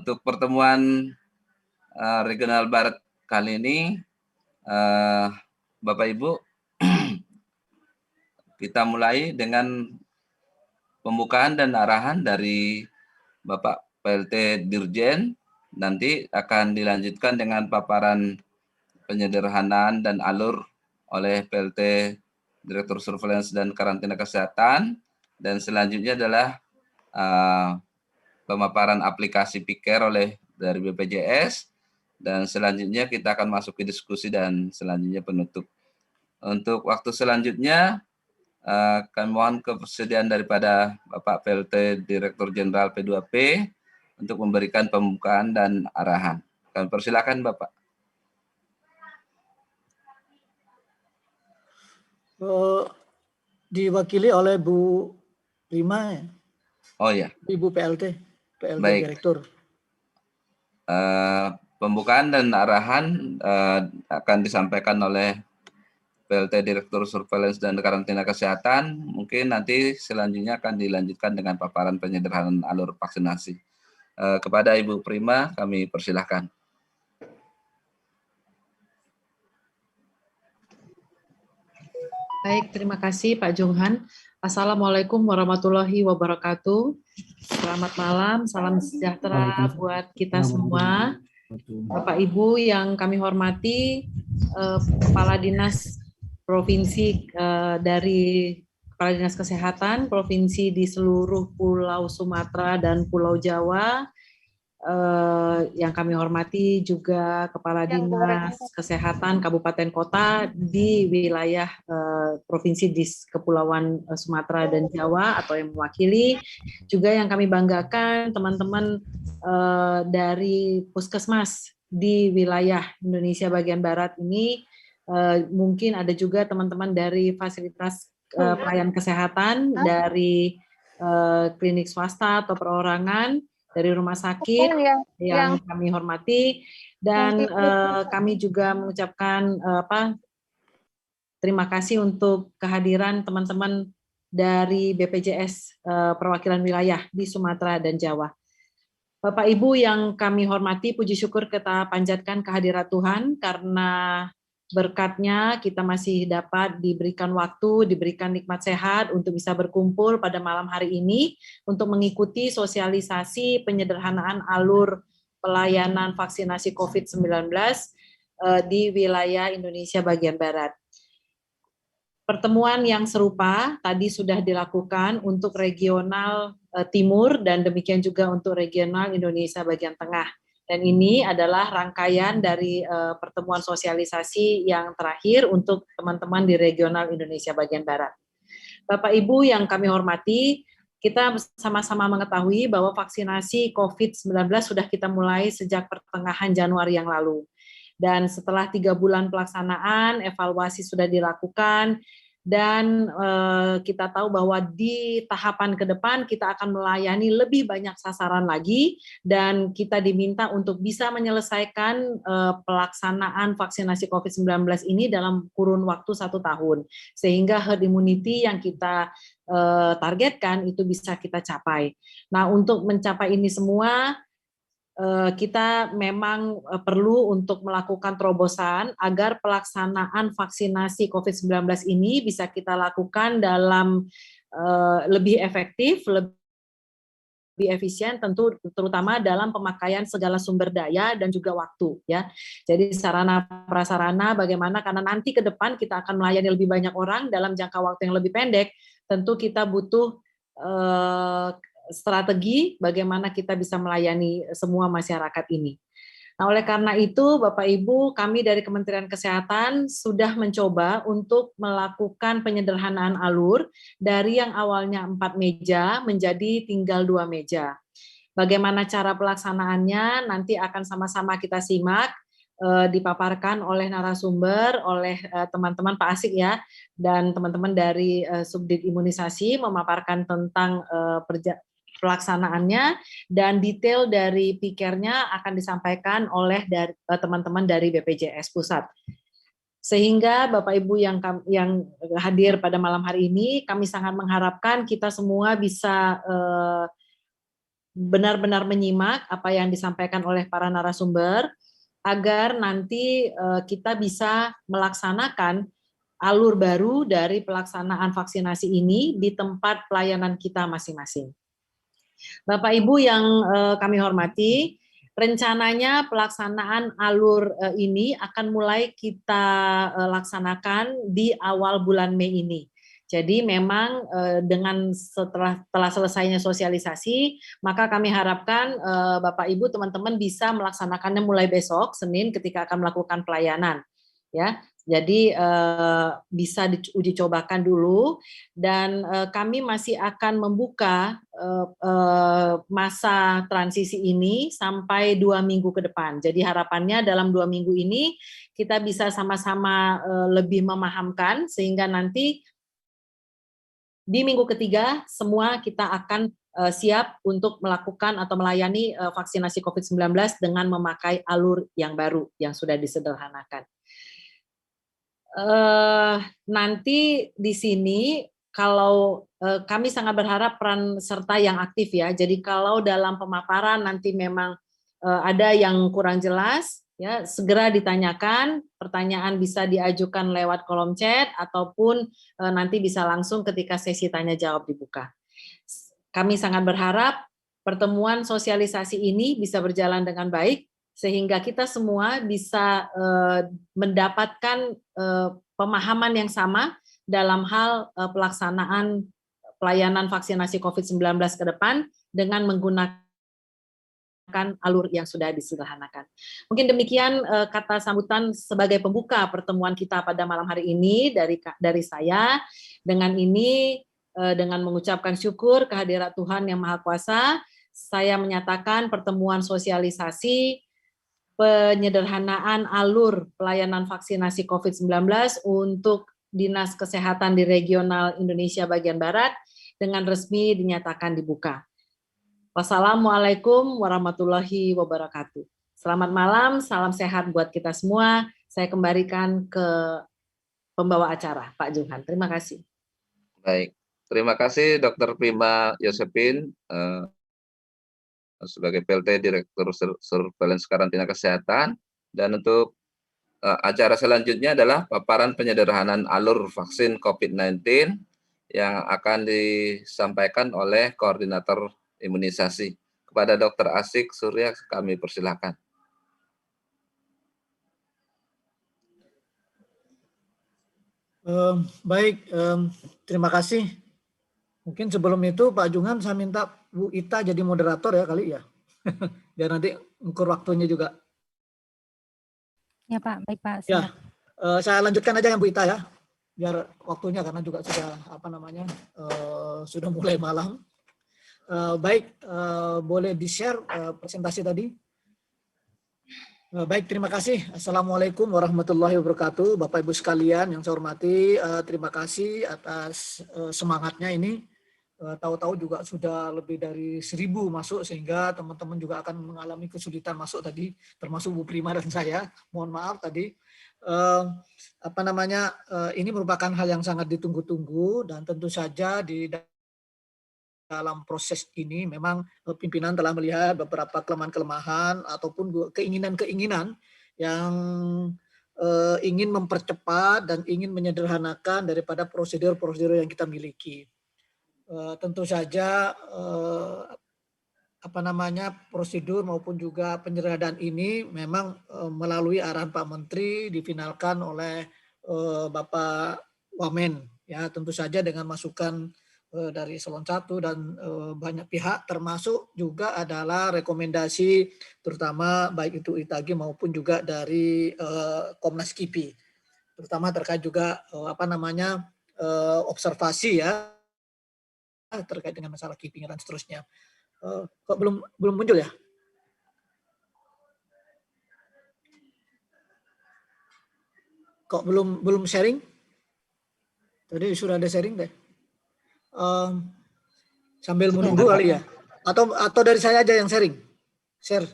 Untuk pertemuan Regional Barat kali ini, Bapak Ibu, kita mulai dengan pembukaan dan arahan dari Bapak PLT Dirjen, nanti akan dilanjutkan dengan paparan penyederhanaan dan alur oleh PLT Direktur Surveillance dan Karantina Kesehatan, dan selanjutnya adalah pemaparan aplikasi Piker oleh dari BPJS, dan selanjutnya kita akan masuk ke diskusi dan selanjutnya penutup. Untuk waktu selanjutnya, kami mohon kepersediaan daripada Bapak PLT Direktur Jenderal P2P untuk memberikan pembukaan dan arahan. Kami persilakan Bapak. Diwakili oleh Bu Prima ya? Oh ya. Ibu PLT Baik. Direktur. Pembukaan dan arahan akan disampaikan oleh PLT Direktur Surveillance dan Karantina Kesehatan. Mungkin nanti selanjutnya akan dilanjutkan dengan paparan penyederhanaan alur vaksinasi. Kepada Ibu Prima, kami persilahkan. Baik, terima kasih Pak Jonghan. Assalamualaikum warahmatullahi wabarakatuh. Selamat malam, salam sejahtera buat kita semua. Bapak Ibu yang kami hormati, Kepala Dinas Provinsi dari Kepala Dinas Kesehatan Provinsi di seluruh Pulau Sumatera dan Pulau Jawa, yang kami hormati juga Kepala Dinas Kesehatan Kabupaten Kota di wilayah Provinsi di Kepulauan Sumatera dan Jawa atau yang mewakili, juga yang kami banggakan teman-teman dari Puskesmas di wilayah Indonesia bagian Barat ini, mungkin ada juga teman-teman dari fasilitas pelayanan kesehatan dari klinik swasta atau perorangan, dari rumah sakit yang kami hormati, dan kami juga mengucapkan terima kasih untuk kehadiran teman-teman dari BPJS perwakilan wilayah di Sumatera dan Jawa. Bapak Ibu yang kami hormati, puji syukur kita panjatkan kehadirat Tuhan karena berkatnya kita masih dapat diberikan waktu, diberikan nikmat sehat untuk bisa berkumpul pada malam hari ini untuk mengikuti sosialisasi penyederhanaan alur pelayanan vaksinasi COVID-19 di wilayah Indonesia bagian Barat. Pertemuan yang serupa tadi sudah dilakukan untuk regional timur dan demikian juga untuk regional Indonesia bagian tengah. Dan ini adalah rangkaian dari pertemuan sosialisasi yang terakhir untuk teman-teman di regional Indonesia bagian Barat. Bapak Ibu yang kami hormati, kita sama-sama mengetahui bahwa vaksinasi COVID-19 sudah kita mulai sejak pertengahan Januari yang lalu. Dan setelah 3 bulan pelaksanaan, evaluasi sudah dilakukan, dan kita tahu bahwa di tahapan ke depan kita akan melayani lebih banyak sasaran lagi, dan kita diminta untuk bisa menyelesaikan pelaksanaan vaksinasi COVID-19 ini dalam kurun waktu 1 tahun, sehingga herd immunity yang kita targetkan itu bisa kita capai. Nah, untuk mencapai ini semua, kita memang perlu untuk melakukan terobosan agar pelaksanaan vaksinasi COVID-19 ini bisa kita lakukan dalam lebih efektif, lebih efisien, tentu terutama dalam pemakaian segala sumber daya dan juga waktu, ya. Jadi sarana prasarana bagaimana, karena nanti ke depan kita akan melayani lebih banyak orang dalam jangka waktu yang lebih pendek, tentu kita butuh strategi bagaimana kita bisa melayani semua masyarakat ini. Nah, oleh karena itu, Bapak Ibu, kami dari Kementerian Kesehatan sudah mencoba untuk melakukan penyederhanaan alur dari yang awalnya 4 meja menjadi tinggal 2 meja. Bagaimana cara pelaksanaannya nanti akan sama-sama kita simak, dipaparkan oleh narasumber, oleh teman-teman Pak Asik ya, dan teman-teman dari Subdit Imunisasi memaparkan tentang pelaksanaannya, dan detail dari pikernya akan disampaikan oleh teman-teman dari BPJS Pusat. Sehingga Bapak Ibu yang hadir pada malam hari ini, kami sangat mengharapkan kita semua bisa benar-benar menyimak apa yang disampaikan oleh para narasumber agar nanti kita bisa melaksanakan alur baru dari pelaksanaan vaksinasi ini di tempat pelayanan kita masing-masing. Bapak Ibu yang kami hormati, rencananya pelaksanaan alur ini akan mulai kita laksanakan di awal bulan Mei ini. Jadi memang dengan setelah selesainya sosialisasi, maka kami harapkan Bapak Ibu teman-teman bisa melaksanakannya mulai besok Senin ketika akan melakukan pelayanan. Ya, jadi bisa diuji cobakan dulu dan kami masih akan membuka masa transisi ini sampai 2 minggu ke depan. Jadi harapannya dalam 2 minggu ini kita bisa sama-sama lebih memahamkan sehingga nanti di minggu ketiga semua kita akan siap untuk melakukan atau melayani vaksinasi COVID-19 dengan memakai alur yang baru yang sudah disederhanakan. Nanti di sini kalau kami sangat berharap peran serta yang aktif ya. Jadi kalau dalam pemaparan nanti memang ada yang kurang jelas, ya segera ditanyakan. Pertanyaan bisa diajukan lewat kolom chat ataupun nanti bisa langsung ketika sesi tanya jawab dibuka. Kami sangat berharap pertemuan sosialisasi ini bisa berjalan dengan baik sehingga kita semua bisa mendapatkan pemahaman yang sama dalam hal pelaksanaan pelayanan vaksinasi COVID-19 ke depan dengan menggunakan alur yang sudah disederhanakan. Mungkin demikian kata sambutan sebagai pembuka pertemuan kita pada malam hari ini dari saya. Dengan ini, dengan mengucapkan syukur kehadirat Tuhan Yang Maha Kuasa, saya menyatakan pertemuan sosialisasi penyederhanaan alur pelayanan vaksinasi COVID-19 untuk Dinas Kesehatan di Regional Indonesia bagian Barat dengan resmi dinyatakan dibuka. Wassalamualaikum warahmatullahi wabarakatuh. Selamat malam, salam sehat buat kita semua. Saya kembalikan ke pembawa acara, Pak Johan. Terima kasih. Baik, terima kasih Dr. Prima Yosepin sebagai PLT Direktur Surveillance Karantina Kesehatan. Dan untuk acara selanjutnya adalah paparan penyederhanaan alur vaksin COVID-19 yang akan disampaikan oleh Koordinator Imunisasi. Kepada Dr. Asik Surya kami persilakan. Baik, terima kasih. Mungkin sebelum itu Pak Jungan saya minta Bu Ita jadi moderator ya kali ya. Biar nanti ukur waktunya juga. Ya Pak, baik Pak. Ya, saya lanjutkan aja yang Bu Ita ya. Biar waktunya karena juga sudah sudah mulai malam. Baik, boleh di-share presentasi tadi. Baik, terima kasih. Assalamualaikum warahmatullahi wabarakatuh. Bapak Ibu sekalian yang saya hormati, terima kasih atas semangatnya ini. Tahu-tahu juga sudah lebih dari 1000 masuk sehingga teman-teman juga akan mengalami kesulitan masuk tadi, termasuk Bu Prima dan saya. Mohon maaf tadi. Ini merupakan hal yang sangat ditunggu-tunggu dan tentu saja di dalam proses ini memang pimpinan telah melihat beberapa kelemahan-kelemahan ataupun keinginan-keinginan yang ingin mempercepat dan ingin menyederhanakan daripada prosedur-prosedur yang kita miliki. Tentu saja prosedur maupun juga penyederhanaan ini memang melalui arahan Pak Menteri difinalkan oleh Bapak Wamen ya, tentu saja dengan masukan dari Eselon 1 dan banyak pihak, termasuk juga adalah rekomendasi terutama baik itu ITAGI maupun juga dari Komnas KIPI, terutama terkait juga observasi ya terkait dengan masalah KIPI dan seterusnya. Kok belum muncul ya? Kok belum sharing? Tadi sudah ada sharing deh. Sambil menunggu kali ya, atau dari saya aja yang share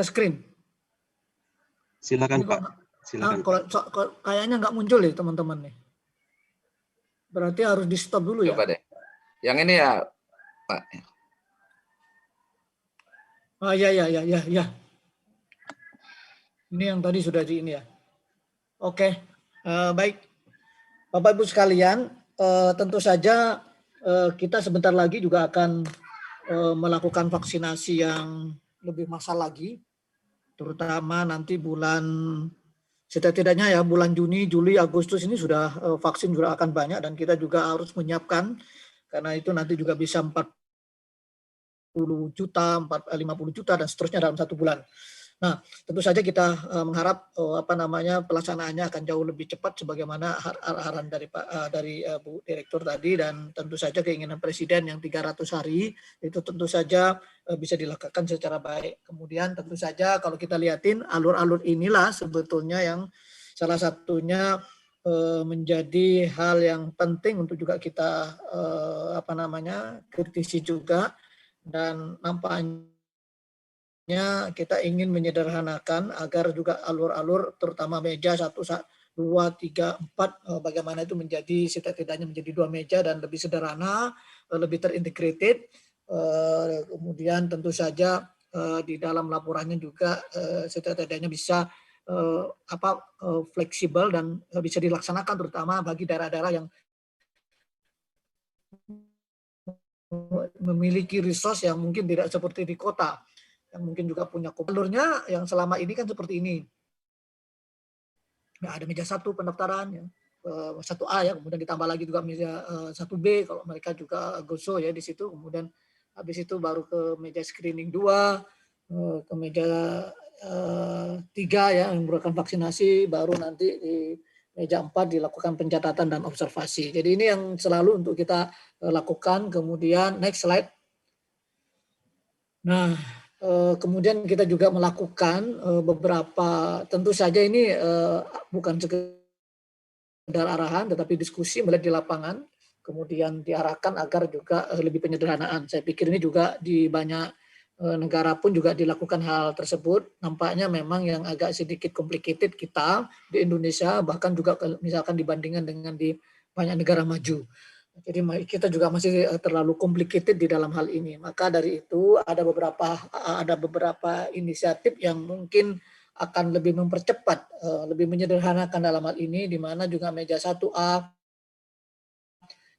screen. Silakan Pak. Silakan. Kalau kayaknya nggak muncul ya teman-teman nih. Berarti harus di stop dulu ya. Coba deh. Yang ini ya Pak. Ya, ya, ya, ya, ya. Ini yang tadi sudah di ini ya. Oke, baik. Bapak Ibu sekalian, tentu saja kita sebentar lagi juga akan melakukan vaksinasi yang lebih massal lagi, terutama nanti bulan setidaknya ya bulan Juni, Juli, Agustus ini sudah vaksin juga akan banyak dan kita juga harus menyiapkan karena itu nanti juga bisa 40 juta, 50 juta dan seterusnya dalam satu bulan. Nah, tentu saja kita mengharap pelaksanaannya akan jauh lebih cepat sebagaimana arahan dari Bu Direktur tadi dan tentu saja keinginan Presiden yang 300 hari itu tentu saja bisa dilakukan secara baik. Kemudian tentu saja kalau kita lihatin alur-alur inilah sebetulnya yang salah satunya menjadi hal yang penting untuk juga kita kritisi juga dan nampaknya kita ingin menyederhanakan agar juga alur-alur terutama meja 1, 2, 3, 4 bagaimana itu menjadi setidaknya menjadi 2 meja dan lebih sederhana, lebih terintegrated. Kemudian tentu saja di dalam laporannya juga setidaknya bisa fleksibel dan bisa dilaksanakan terutama bagi daerah-daerah yang memiliki resource yang mungkin tidak seperti di kota, yang mungkin juga punya alurnya yang selama ini kan seperti ini. Nah, ada meja 1 pendaftaran ya. 1A ya, kemudian ditambah lagi juga meja 1B kalau mereka juga goso ya di situ, kemudian habis itu baru ke meja screening 2, ke meja 3 ya yang merupakan vaksinasi, baru nanti di meja 4 dilakukan pencatatan dan observasi. Jadi ini yang selalu untuk kita lakukan. Kemudian next slide. Nah, kemudian kita juga melakukan beberapa, tentu saja ini bukan sekedar arahan, tetapi diskusi melihat di lapangan, kemudian diarahkan agar juga lebih penyederhanaan. Saya pikir ini juga di banyak negara pun juga dilakukan hal tersebut. Nampaknya memang yang agak sedikit complicated kita di Indonesia, bahkan juga misalkan dibandingkan dengan di banyak negara maju. Jadi kita juga masih terlalu complicated di dalam hal ini. Maka dari itu ada beberapa inisiatif yang mungkin akan lebih mempercepat, lebih menyederhanakan dalam hal ini, di mana juga meja 1A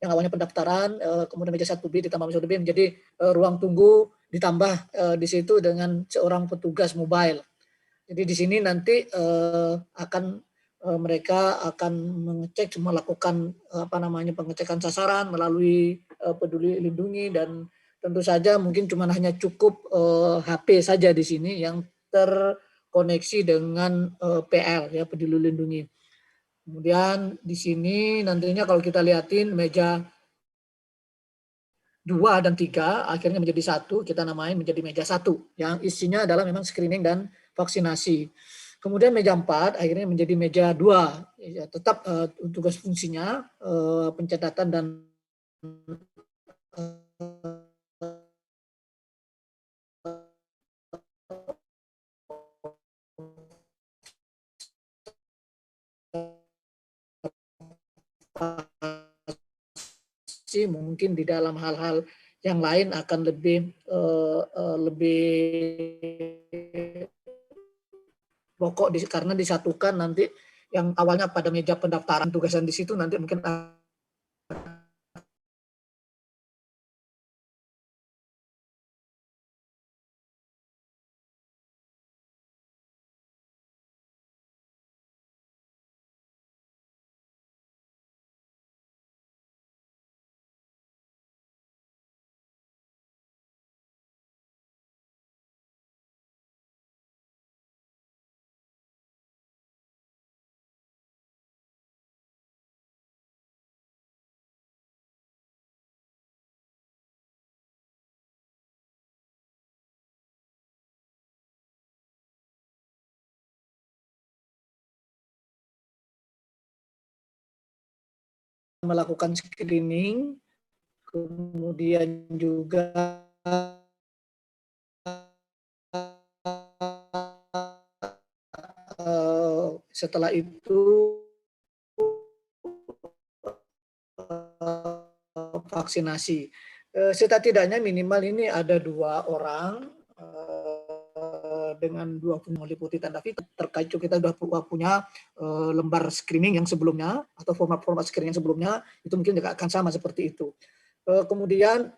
yang awalnya pendaftaran, kemudian meja 1B ditambah meja 1B menjadi ruang tunggu, ditambah di situ dengan seorang petugas mobile. Jadi di sini nanti mereka akan mengecek, melakukan pengecekan sasaran melalui Peduli Lindungi dan tentu saja mungkin cuma hanya cukup HP saja di sini yang terkoneksi dengan PL ya Peduli Lindungi. Kemudian di sini nantinya kalau kita lihatin meja 2 dan 3 akhirnya menjadi 1, kita namain menjadi meja 1 yang isinya adalah memang screening dan vaksinasi. Kemudian meja 4 akhirnya menjadi meja 2, ya, tetap tugas fungsinya pencatatan dan mungkin di dalam hal-hal yang lain akan lebih pokok karena disatukan nanti yang awalnya pada meja pendaftaran tugasan di situ nanti mungkin melakukan screening, kemudian juga setelah itu vaksinasi. Setidaknya minimal ini ada 2 orang dengan 20 meliputi tanda vita. Terkait juga kita sudah punya lembar screening yang sebelumnya atau format-format screening yang sebelumnya, itu mungkin juga akan sama seperti itu. Kemudian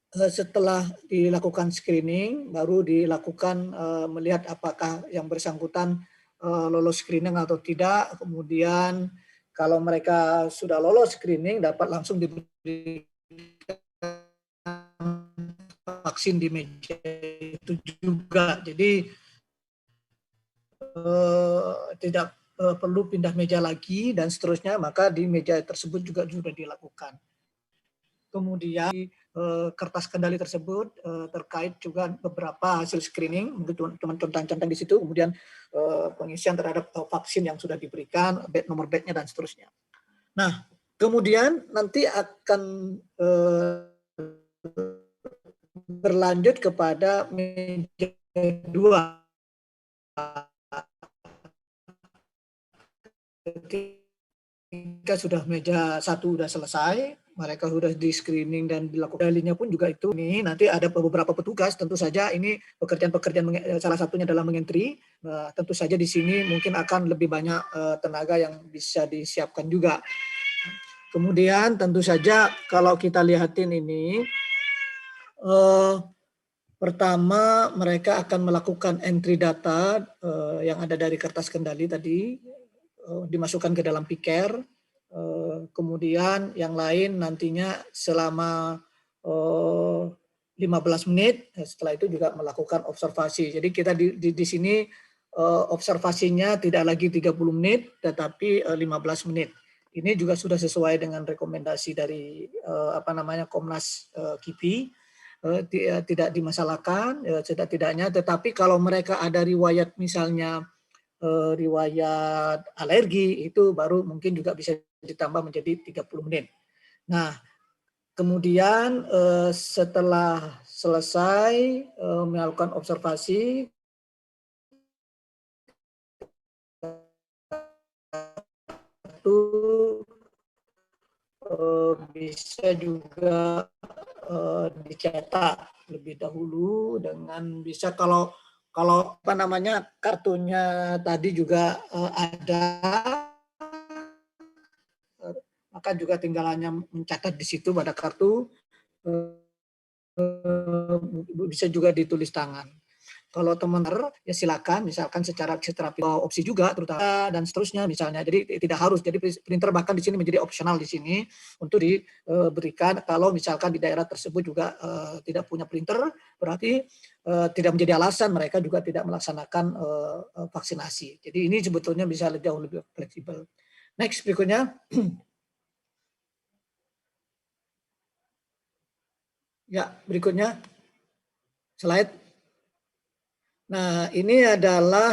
setelah dilakukan screening, baru dilakukan melihat apakah yang bersangkutan lolos screening atau tidak. Kemudian kalau mereka sudah lolos screening, dapat langsung diberi vaksin di meja itu juga. Jadi tidak perlu pindah meja lagi dan seterusnya, maka di meja tersebut juga sudah dilakukan. Kemudian kertas kendali tersebut terkait juga beberapa hasil screening, mungkin teman contoh-contoh di situ, kemudian pengisian terhadap vaksin yang sudah diberikan, nomor bednya dan seterusnya. Nah, kemudian nanti akan berlanjut kepada meja 2. Ketika sudah meja 1 sudah selesai, mereka sudah di screening dan dilakukan dalinya pun juga itu. Ini nanti ada beberapa petugas, tentu saja ini pekerjaan-pekerjaan, salah satunya adalah mengentry. Tentu saja di sini mungkin akan lebih banyak tenaga yang bisa disiapkan juga. Kemudian tentu saja kalau kita lihatin ini, pertama mereka akan melakukan entry data yang ada dari kertas kendali tadi, dimasukkan ke dalam piker, kemudian yang lain nantinya selama 15 menit, setelah itu juga melakukan observasi. Jadi kita di sini observasinya tidak lagi 30 menit, tetapi 15 menit. Ini juga sudah sesuai dengan rekomendasi dari Komnas KIPI, tidak dimasalahkan setidak-tidaknya. Tetapi kalau mereka ada riwayat misalnya riwayat alergi, itu baru mungkin juga bisa ditambah menjadi 30 menit. Nah, kemudian setelah selesai melakukan observasi, itu bisa juga dicetak lebih dahulu dengan bisa kalau kartunya tadi juga ada, maka juga tinggal hanya mencatat di situ pada kartu, bisa juga ditulis tangan. Kalau teman-teman ya silakan, misalkan secara opsi juga terutama dan seterusnya misalnya. Jadi tidak harus, jadi printer bahkan di sini menjadi opsional di sini untuk diberikan kalau misalkan di daerah tersebut juga tidak punya printer, berarti tidak menjadi alasan mereka juga tidak melaksanakan vaksinasi. Jadi ini sebetulnya bisa jauh lebih fleksibel. Next berikutnya. Ya, berikutnya slide. Nah, ini adalah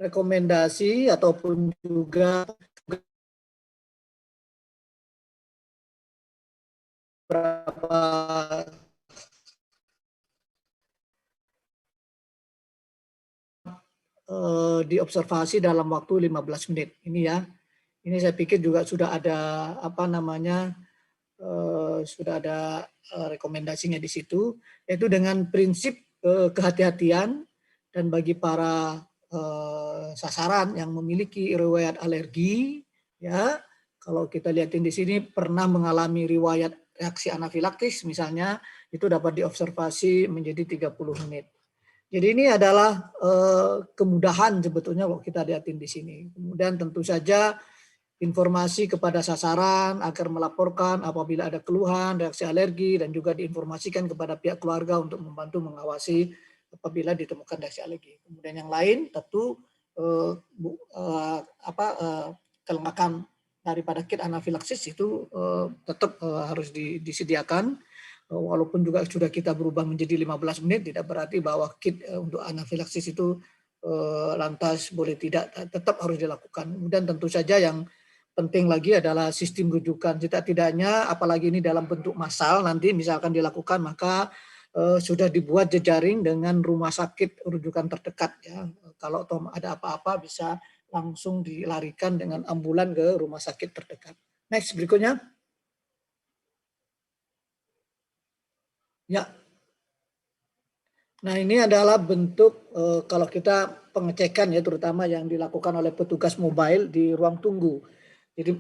rekomendasi ataupun juga beberapa diobservasi dalam waktu 15 menit. Ini ya. Ini saya pikir juga sudah ada sudah ada rekomendasinya di situ, yaitu dengan prinsip kehati-hatian dan bagi para sasaran yang memiliki riwayat alergi, ya kalau kita lihatin di sini pernah mengalami riwayat reaksi anafilaktis misalnya, itu dapat diobservasi menjadi 30 menit. Jadi ini adalah kemudahan sebetulnya kalau kita lihatin di sini. Kemudian tentu saja informasi kepada sasaran agar melaporkan apabila ada keluhan, reaksi alergi, dan juga diinformasikan kepada pihak keluarga untuk membantu mengawasi apabila ditemukan reaksi alergi. Kemudian yang lain tentu kelengkapan daripada kit anafilaksis itu tetap harus disediakan. Walaupun juga sudah kita berubah menjadi 15 menit, tidak berarti bahwa kit untuk anafilaksis itu lantas boleh tidak, tetap harus dilakukan. Kemudian tentu saja yang penting lagi adalah sistem rujukan. Tidak-tidaknya, apalagi ini dalam bentuk massal, nanti misalkan dilakukan, maka sudah dibuat jejaring dengan rumah sakit rujukan terdekat. Ya. Kalau ada apa-apa bisa langsung dilarikan dengan ambulan ke rumah sakit terdekat. Next, berikutnya. Ya. Nah, ini adalah bentuk kalau kita pengecekan ya, terutama yang dilakukan oleh petugas mobile di ruang tunggu. Jadi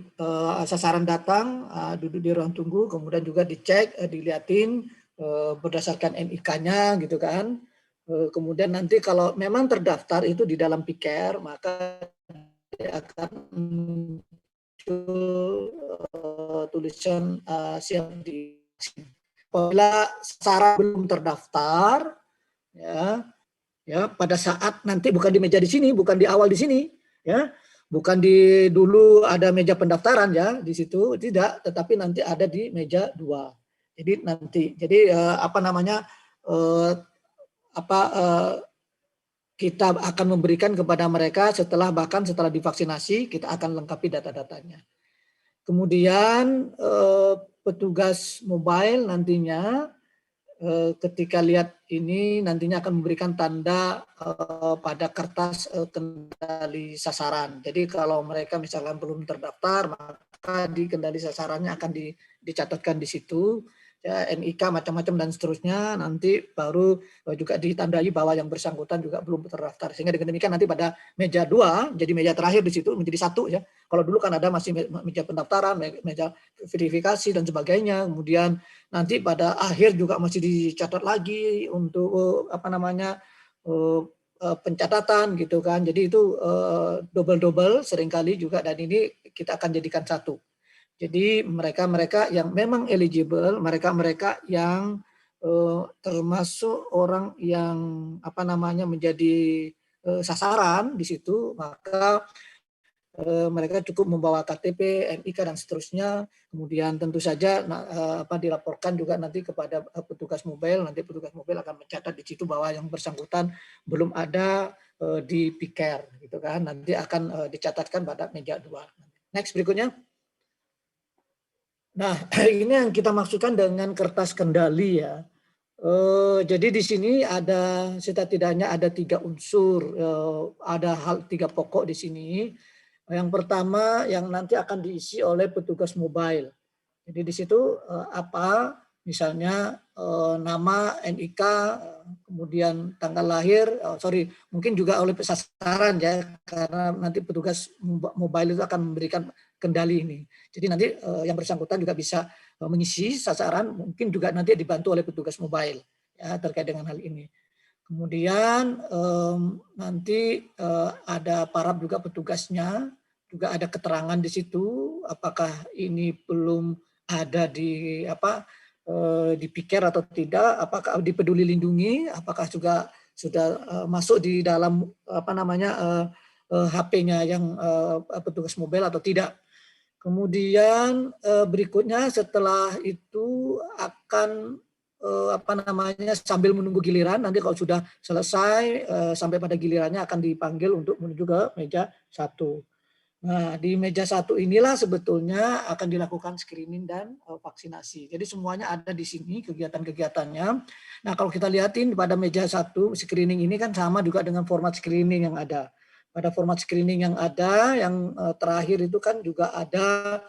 sasaran datang, duduk di ruang tunggu, kemudian juga dicek, diliatin berdasarkan NIK-nya gitu kan. Kemudian nanti kalau memang terdaftar itu di dalam PICare, maka dia akan muncul tulisan siap di. Apabila sasaran belum terdaftar, ya pada saat nanti bukan di meja di sini, bukan di awal di sini, ya, bukan di dulu ada meja pendaftaran ya di situ, tidak, tetapi nanti ada di meja 2. Jadi nanti, jadi apa namanya, kita akan memberikan kepada mereka bahkan setelah divaksinasi, kita akan lengkapi data-datanya. Kemudian petugas mobile nantinya ketika lihat ini nantinya akan memberikan tanda pada kertas kendali sasaran. Jadi kalau mereka misalkan belum terdaftar, maka di kendali sasarannya akan dicatatkan di situ. Ya, NIK macam-macam dan seterusnya, nanti baru juga ditandai bahwa yang bersangkutan juga belum terdaftar. Sehingga dengan demikian nanti pada meja 2, jadi meja terakhir di situ menjadi 1 ya. Kalau dulu kan ada masih meja pendaftaran, meja verifikasi dan sebagainya. Kemudian nanti pada akhir juga masih dicatat lagi untuk apa namanya pencatatan gitu kan. Jadi itu double seringkali juga, dan ini kita akan jadikan 1. Jadi mereka-mereka yang memang eligible, mereka-mereka yang termasuk orang yang apa namanya menjadi sasaran di situ, maka mereka cukup membawa KTP, NIK dan seterusnya. Kemudian tentu saja dilaporkan juga nanti kepada petugas mobile. Nanti petugas mobile akan mencatat di situ bahwa yang bersangkutan belum ada di PICare gitu kan. Nanti akan dicatatkan pada meja 2. Next berikutnya. Nah, ini yang kita maksudkan dengan kertas kendali ya. Jadi di sini ada setidaknya ada 3 unsur, ada 3 pokok di sini. Yang pertama yang nanti akan diisi oleh petugas mobile. Jadi di situ misalnya nama, NIK, kemudian tanggal lahir, mungkin juga oleh sasaran ya, karena nanti petugas mobile itu akan memberikan kendali ini. Jadi nanti yang bersangkutan juga bisa mengisi sasaran, mungkin juga nanti dibantu oleh petugas mobile ya terkait dengan hal ini. Kemudian nanti ada parab juga petugasnya, juga ada keterangan di situ apakah ini belum ada di di PICare atau tidak, apakah di Peduli Lindungi, apakah juga sudah masuk di dalam HP-nya yang petugas mobile atau tidak. Kemudian berikutnya setelah itu akan sambil menunggu giliran, nanti kalau sudah selesai sampai pada gilirannya akan dipanggil untuk menuju ke meja 1. Nah, di meja 1 inilah sebetulnya akan dilakukan screening dan vaksinasi. Jadi semuanya ada di sini kegiatan-kegiatannya. Nah, kalau kita lihatin pada meja 1 screening ini kan sama juga dengan format screening yang ada. Pada format screening yang ada, yang terakhir itu kan juga ada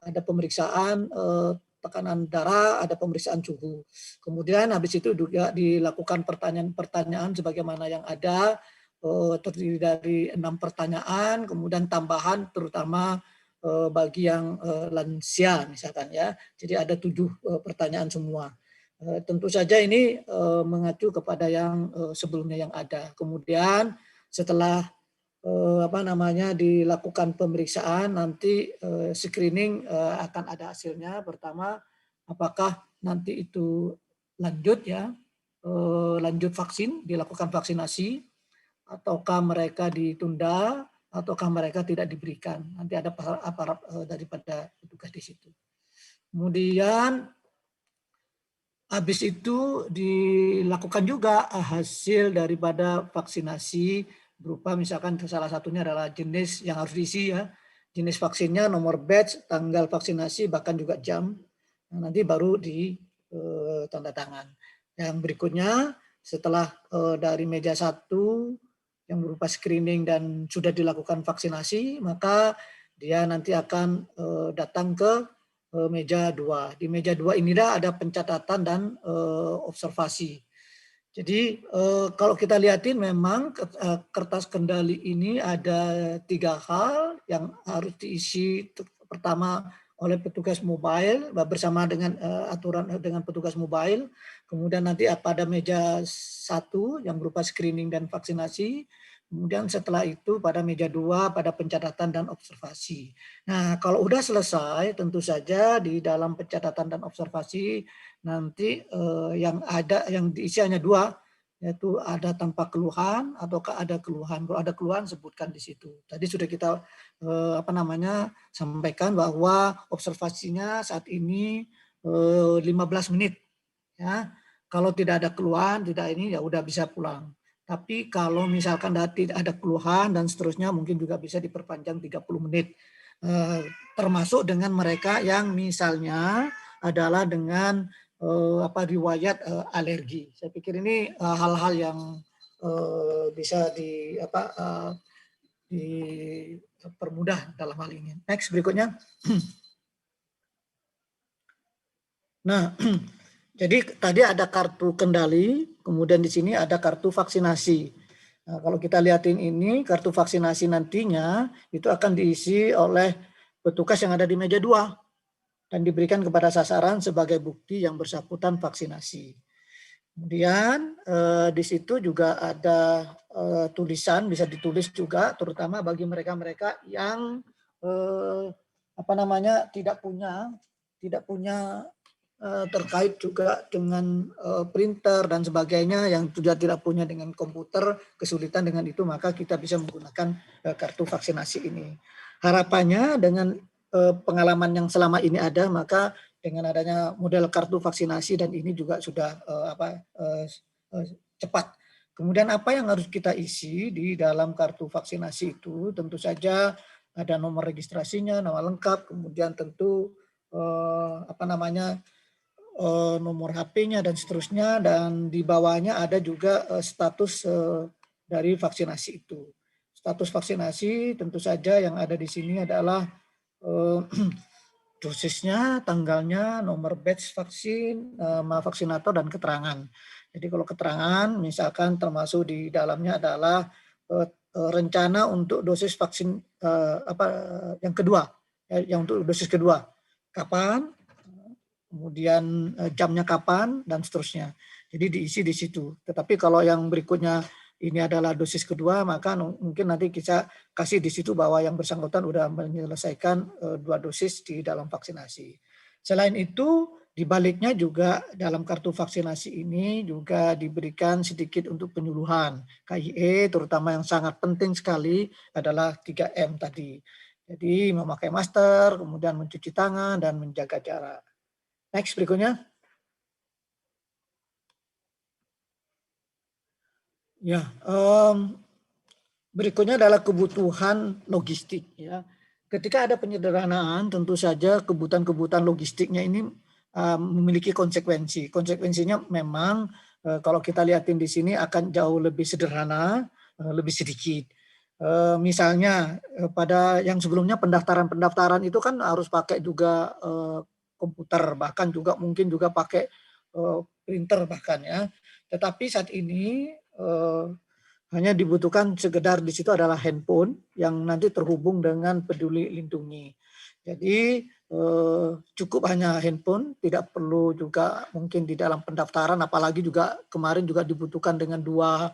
pemeriksaan tekanan darah, ada pemeriksaan suhu. Kemudian habis itu juga dilakukan pertanyaan-pertanyaan sebagaimana yang ada, terdiri dari 6 pertanyaan, kemudian tambahan terutama bagi yang lansia misalkan ya. Jadi ada 7 pertanyaan semua. Tentu saja ini mengacu kepada yang sebelumnya yang ada. Kemudian setelah dilakukan pemeriksaan, nanti screening akan ada hasilnya. Pertama, apakah nanti itu lanjut ya, lanjut vaksin, dilakukan vaksinasi, ataukah mereka ditunda, ataukah mereka tidak diberikan. Nanti ada aparat daripada petugas di situ. Kemudian habis itu dilakukan juga hasil daripada vaksinasi, berupa misalkan salah satunya adalah jenis yang harus diisi ya, jenis vaksinnya, nomor batch, tanggal vaksinasi, bahkan juga jam. Nah, nanti baru di tanda tangan. Yang berikutnya setelah dari meja 1 yang berupa screening dan sudah dilakukan vaksinasi, maka dia nanti akan datang ke meja 2. Di meja 2 ini ada pencatatan dan observasi. Jadi kalau kita lihatin memang kertas kendali ini ada 3 hal yang harus diisi. Pertama oleh petugas mobile bersama dengan aturan dengan petugas mobile. Kemudian nanti pada meja 1 yang berupa screening dan vaksinasi. Kemudian setelah itu pada meja 2 pada pencatatan dan observasi. Nah, kalau udah selesai tentu saja di dalam pencatatan dan observasi nanti yang diisi hanya 2, yaitu ada tanpa keluhan ataukah ada keluhan. Kalau ada keluhan sebutkan di situ. Tadi sudah kita sampaikan bahwa observasinya saat ini 15 menit ya. Kalau tidak ada keluhan, tidak ini ya udah bisa pulang. Tapi kalau misalkan tidak ada keluhan dan seterusnya mungkin juga bisa diperpanjang 30 menit. Termasuk dengan mereka yang misalnya adalah dengan riwayat alergi. Saya pikir ini hal-hal yang bisa dipermudah dalam hal ini. Next berikutnya. Nah, jadi tadi ada kartu kendali, kemudian di sini ada kartu vaksinasi. Nah, kalau kita lihatin ini, kartu vaksinasi nantinya itu akan diisi oleh petugas yang ada di meja 2 dan diberikan kepada sasaran sebagai bukti yang bersangkutan vaksinasi. Kemudian di situ juga ada tulisan, bisa ditulis juga, terutama bagi mereka-mereka yang tidak punya terkait juga dengan printer dan sebagainya yang sudah tidak punya dengan komputer, kesulitan dengan itu, maka kita bisa menggunakan kartu vaksinasi ini. Harapannya dengan pengalaman yang selama ini ada, maka dengan adanya model kartu vaksinasi dan ini juga sudah cepat. Kemudian apa yang harus kita isi di dalam kartu vaksinasi itu, tentu saja ada nomor registrasinya, nama lengkap, kemudian tentu nomor HP-nya dan seterusnya, dan di bawahnya ada juga status dari vaksinasi itu. Status vaksinasi tentu saja yang ada di sini adalah dosisnya, tanggalnya, nomor batch vaksin, nama vaksinator, dan keterangan. Jadi kalau keterangan misalkan termasuk di dalamnya adalah rencana untuk dosis vaksin yang kedua, yang untuk dosis kedua, kapan, kemudian jamnya kapan, dan seterusnya. Jadi diisi di situ. Tetapi kalau yang berikutnya ini adalah dosis kedua, maka mungkin nanti kita kasih di situ bahwa yang bersangkutan sudah menyelesaikan 2 dosis di dalam vaksinasi. Selain itu, di baliknya juga dalam kartu vaksinasi ini juga diberikan sedikit untuk penyuluhan. KIE terutama yang sangat penting sekali adalah 3M tadi. Jadi memakai masker, kemudian mencuci tangan, dan menjaga jarak. Next berikutnya. Ya, berikutnya adalah kebutuhan logistik. Ya, ketika ada penyederhanaan, tentu saja kebutuhan logistiknya ini memiliki konsekuensi. Konsekuensinya memang kalau kita lihatin di sini akan jauh lebih sederhana, lebih sedikit. Misalnya pada yang sebelumnya pendaftaran itu kan harus pakai juga komputer, bahkan juga mungkin juga pakai printer bahkan ya. Tetapi saat ini hanya dibutuhkan sekedar di situ adalah handphone yang nanti terhubung dengan Peduli Lindungi. Jadi cukup hanya handphone, tidak perlu juga mungkin di dalam pendaftaran, apalagi juga kemarin juga dibutuhkan dengan dua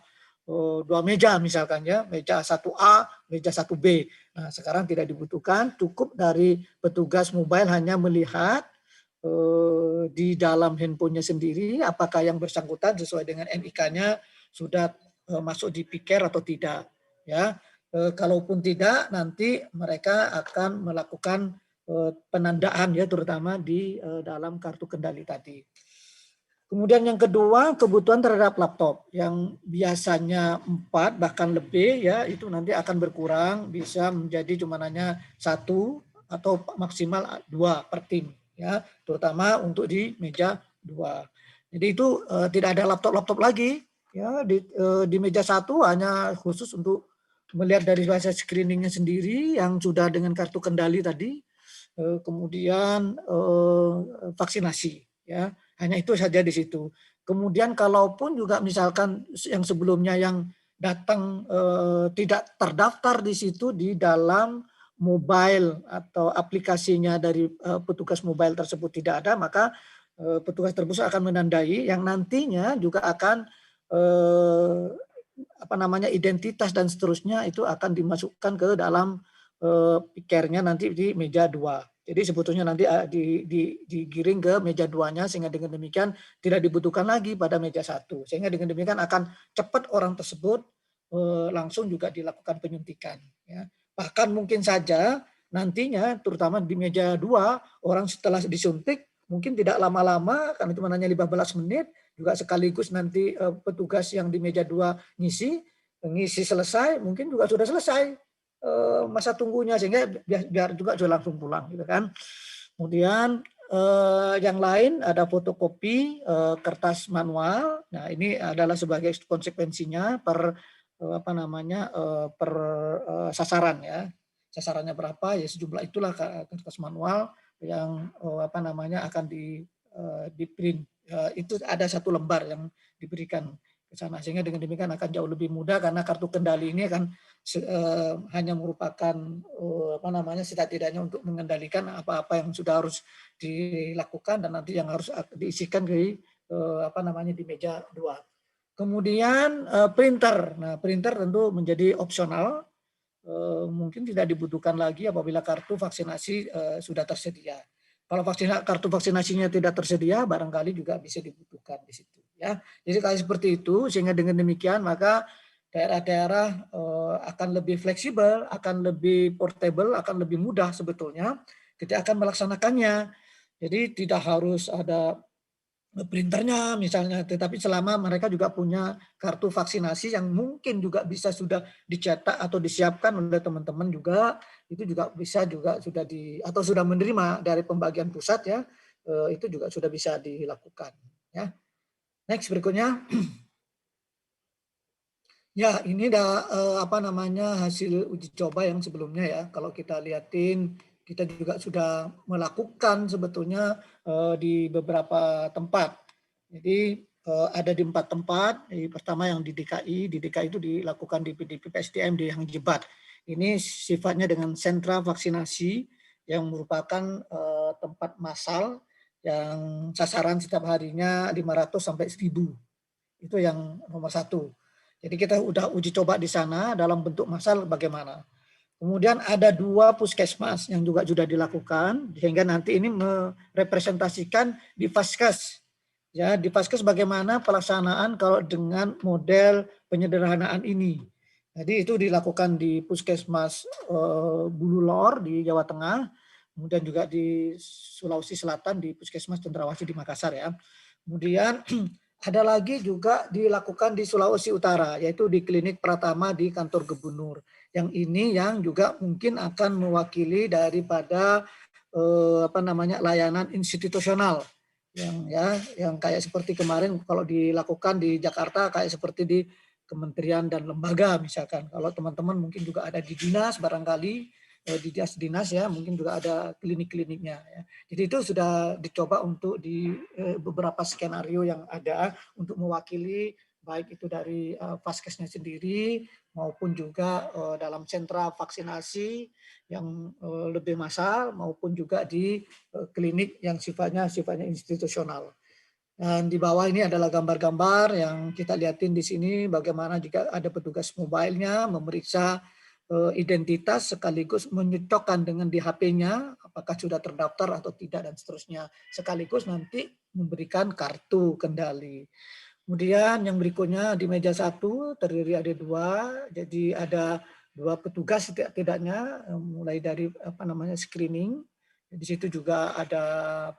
meja misalkan ya, meja 1A, meja 1B. Nah, sekarang tidak dibutuhkan, cukup dari petugas mobile hanya melihat di dalam handphonenya sendiri apakah yang bersangkutan sesuai dengan NIK-nya sudah masuk di PIKer atau tidak ya. Kalaupun tidak, nanti mereka akan melakukan penandaan ya, terutama di dalam kartu kendali tadi. Kemudian yang kedua, kebutuhan terhadap laptop yang biasanya 4 bahkan lebih ya, itu nanti akan berkurang, bisa menjadi cuma hanya 1 atau maksimal 2 per tim ya, terutama untuk di meja 2. Jadi itu tidak ada laptop lagi ya, di meja 1 hanya khusus untuk melihat dari hasil screeningnya sendiri yang sudah dengan kartu kendali tadi. kemudian vaksinasi, ya. Hanya itu saja di situ. Kemudian kalaupun juga misalkan yang sebelumnya yang datang tidak terdaftar di situ di dalam mobile atau aplikasinya dari petugas mobile tersebut tidak ada, maka petugas tersebut akan menandai yang nantinya juga akan identitas dan seterusnya itu akan dimasukkan ke dalam pikernya nanti di meja 2. Jadi sebetulnya nanti digiring ke meja 2-nya sehingga dengan demikian tidak dibutuhkan lagi pada meja 1. Sehingga dengan demikian akan cepat orang tersebut langsung juga dilakukan penyuntikan. Ya. Bahkan mungkin saja nantinya terutama di meja 2 orang setelah disuntik mungkin tidak lama-lama karena cuma hanya 15 menit juga sekaligus nanti petugas yang di meja 2 ngisi selesai mungkin juga sudah selesai masa tunggunya sehingga biar juga sudah langsung pulang gitu kan. Kemudian yang lain ada fotokopi kertas manual. Nah, ini adalah sebagai konsekuensinya per per sasaran ya. Sasarannya berapa ya sejumlah itulah kertas manual yang akan di print. Itu ada 1 lembar yang diberikan ke sana sehingga dengan demikian akan jauh lebih mudah karena kartu kendali ini kan hanya merupakan setidaknya untuk mengendalikan apa-apa yang sudah harus dilakukan dan nanti yang harus diisikan di di meja 2. Kemudian printer. Nah, printer tentu menjadi opsional. Mungkin tidak dibutuhkan lagi apabila kartu vaksinasi sudah tersedia. Kalau kartu vaksinasinya tidak tersedia, barangkali juga bisa dibutuhkan di situ. Ya, jadi kayak seperti itu sehingga dengan demikian maka daerah-daerah akan lebih fleksibel, akan lebih portable, akan lebih mudah sebetulnya ketika akan melaksanakannya. Jadi tidak harus ada printernya misalnya, tetapi selama mereka juga punya kartu vaksinasi yang mungkin juga bisa sudah dicetak atau disiapkan oleh teman-teman juga, itu juga bisa juga sudah atau sudah menerima dari pembagian pusat ya, itu juga sudah bisa dilakukan. Ya, next berikutnya. Ya, ini hasil uji coba yang sebelumnya ya. Kalau kita lihatin, kita juga sudah melakukan sebetulnya di beberapa tempat. Jadi ada di 4 tempat. Pertama yang di DKI itu dilakukan di PSDM di Hang Jebat. Ini sifatnya dengan sentra vaksinasi yang merupakan tempat massal yang sasaran setiap harinya 500 sampai 1000. Itu yang nomor 1. Jadi kita udah uji coba di sana dalam bentuk massal bagaimana. Kemudian ada 2 puskesmas yang juga sudah dilakukan sehingga nanti ini merepresentasikan di Vaskes. Ya, di Vaskes bagaimana pelaksanaan kalau dengan model penyederhanaan ini. Jadi itu dilakukan di Puskesmas Bululor di Jawa Tengah, kemudian juga di Sulawesi Selatan di Puskesmas Cendrawasih di Makassar ya. Kemudian ada lagi juga dilakukan di Sulawesi Utara, yaitu di Klinik Pratama di kantor gubernur. Yang ini yang juga mungkin akan mewakili daripada layanan institusional yang kayak seperti kemarin kalau dilakukan di Jakarta kayak seperti di kementerian dan lembaga misalkan. Kalau teman-teman mungkin juga ada di dinas barangkali di dinas ya mungkin juga ada klinik-kliniknya ya. Jadi itu sudah dicoba untuk di beberapa skenario yang ada untuk mewakili baik itu dari Vaskesnya sendiri maupun juga dalam sentra vaksinasi yang lebih massal maupun juga di klinik yang sifatnya institusional. Dan di bawah ini adalah gambar-gambar yang kita lihatin di sini bagaimana jika ada petugas mobile-nya memeriksa identitas sekaligus menyocokkan dengan di HP-nya apakah sudah terdaftar atau tidak dan seterusnya sekaligus nanti memberikan kartu kendali. Kemudian yang berikutnya di meja 1 terdiri ada 2, jadi ada 2 petugas setidaknya mulai dari screening. Di situ juga ada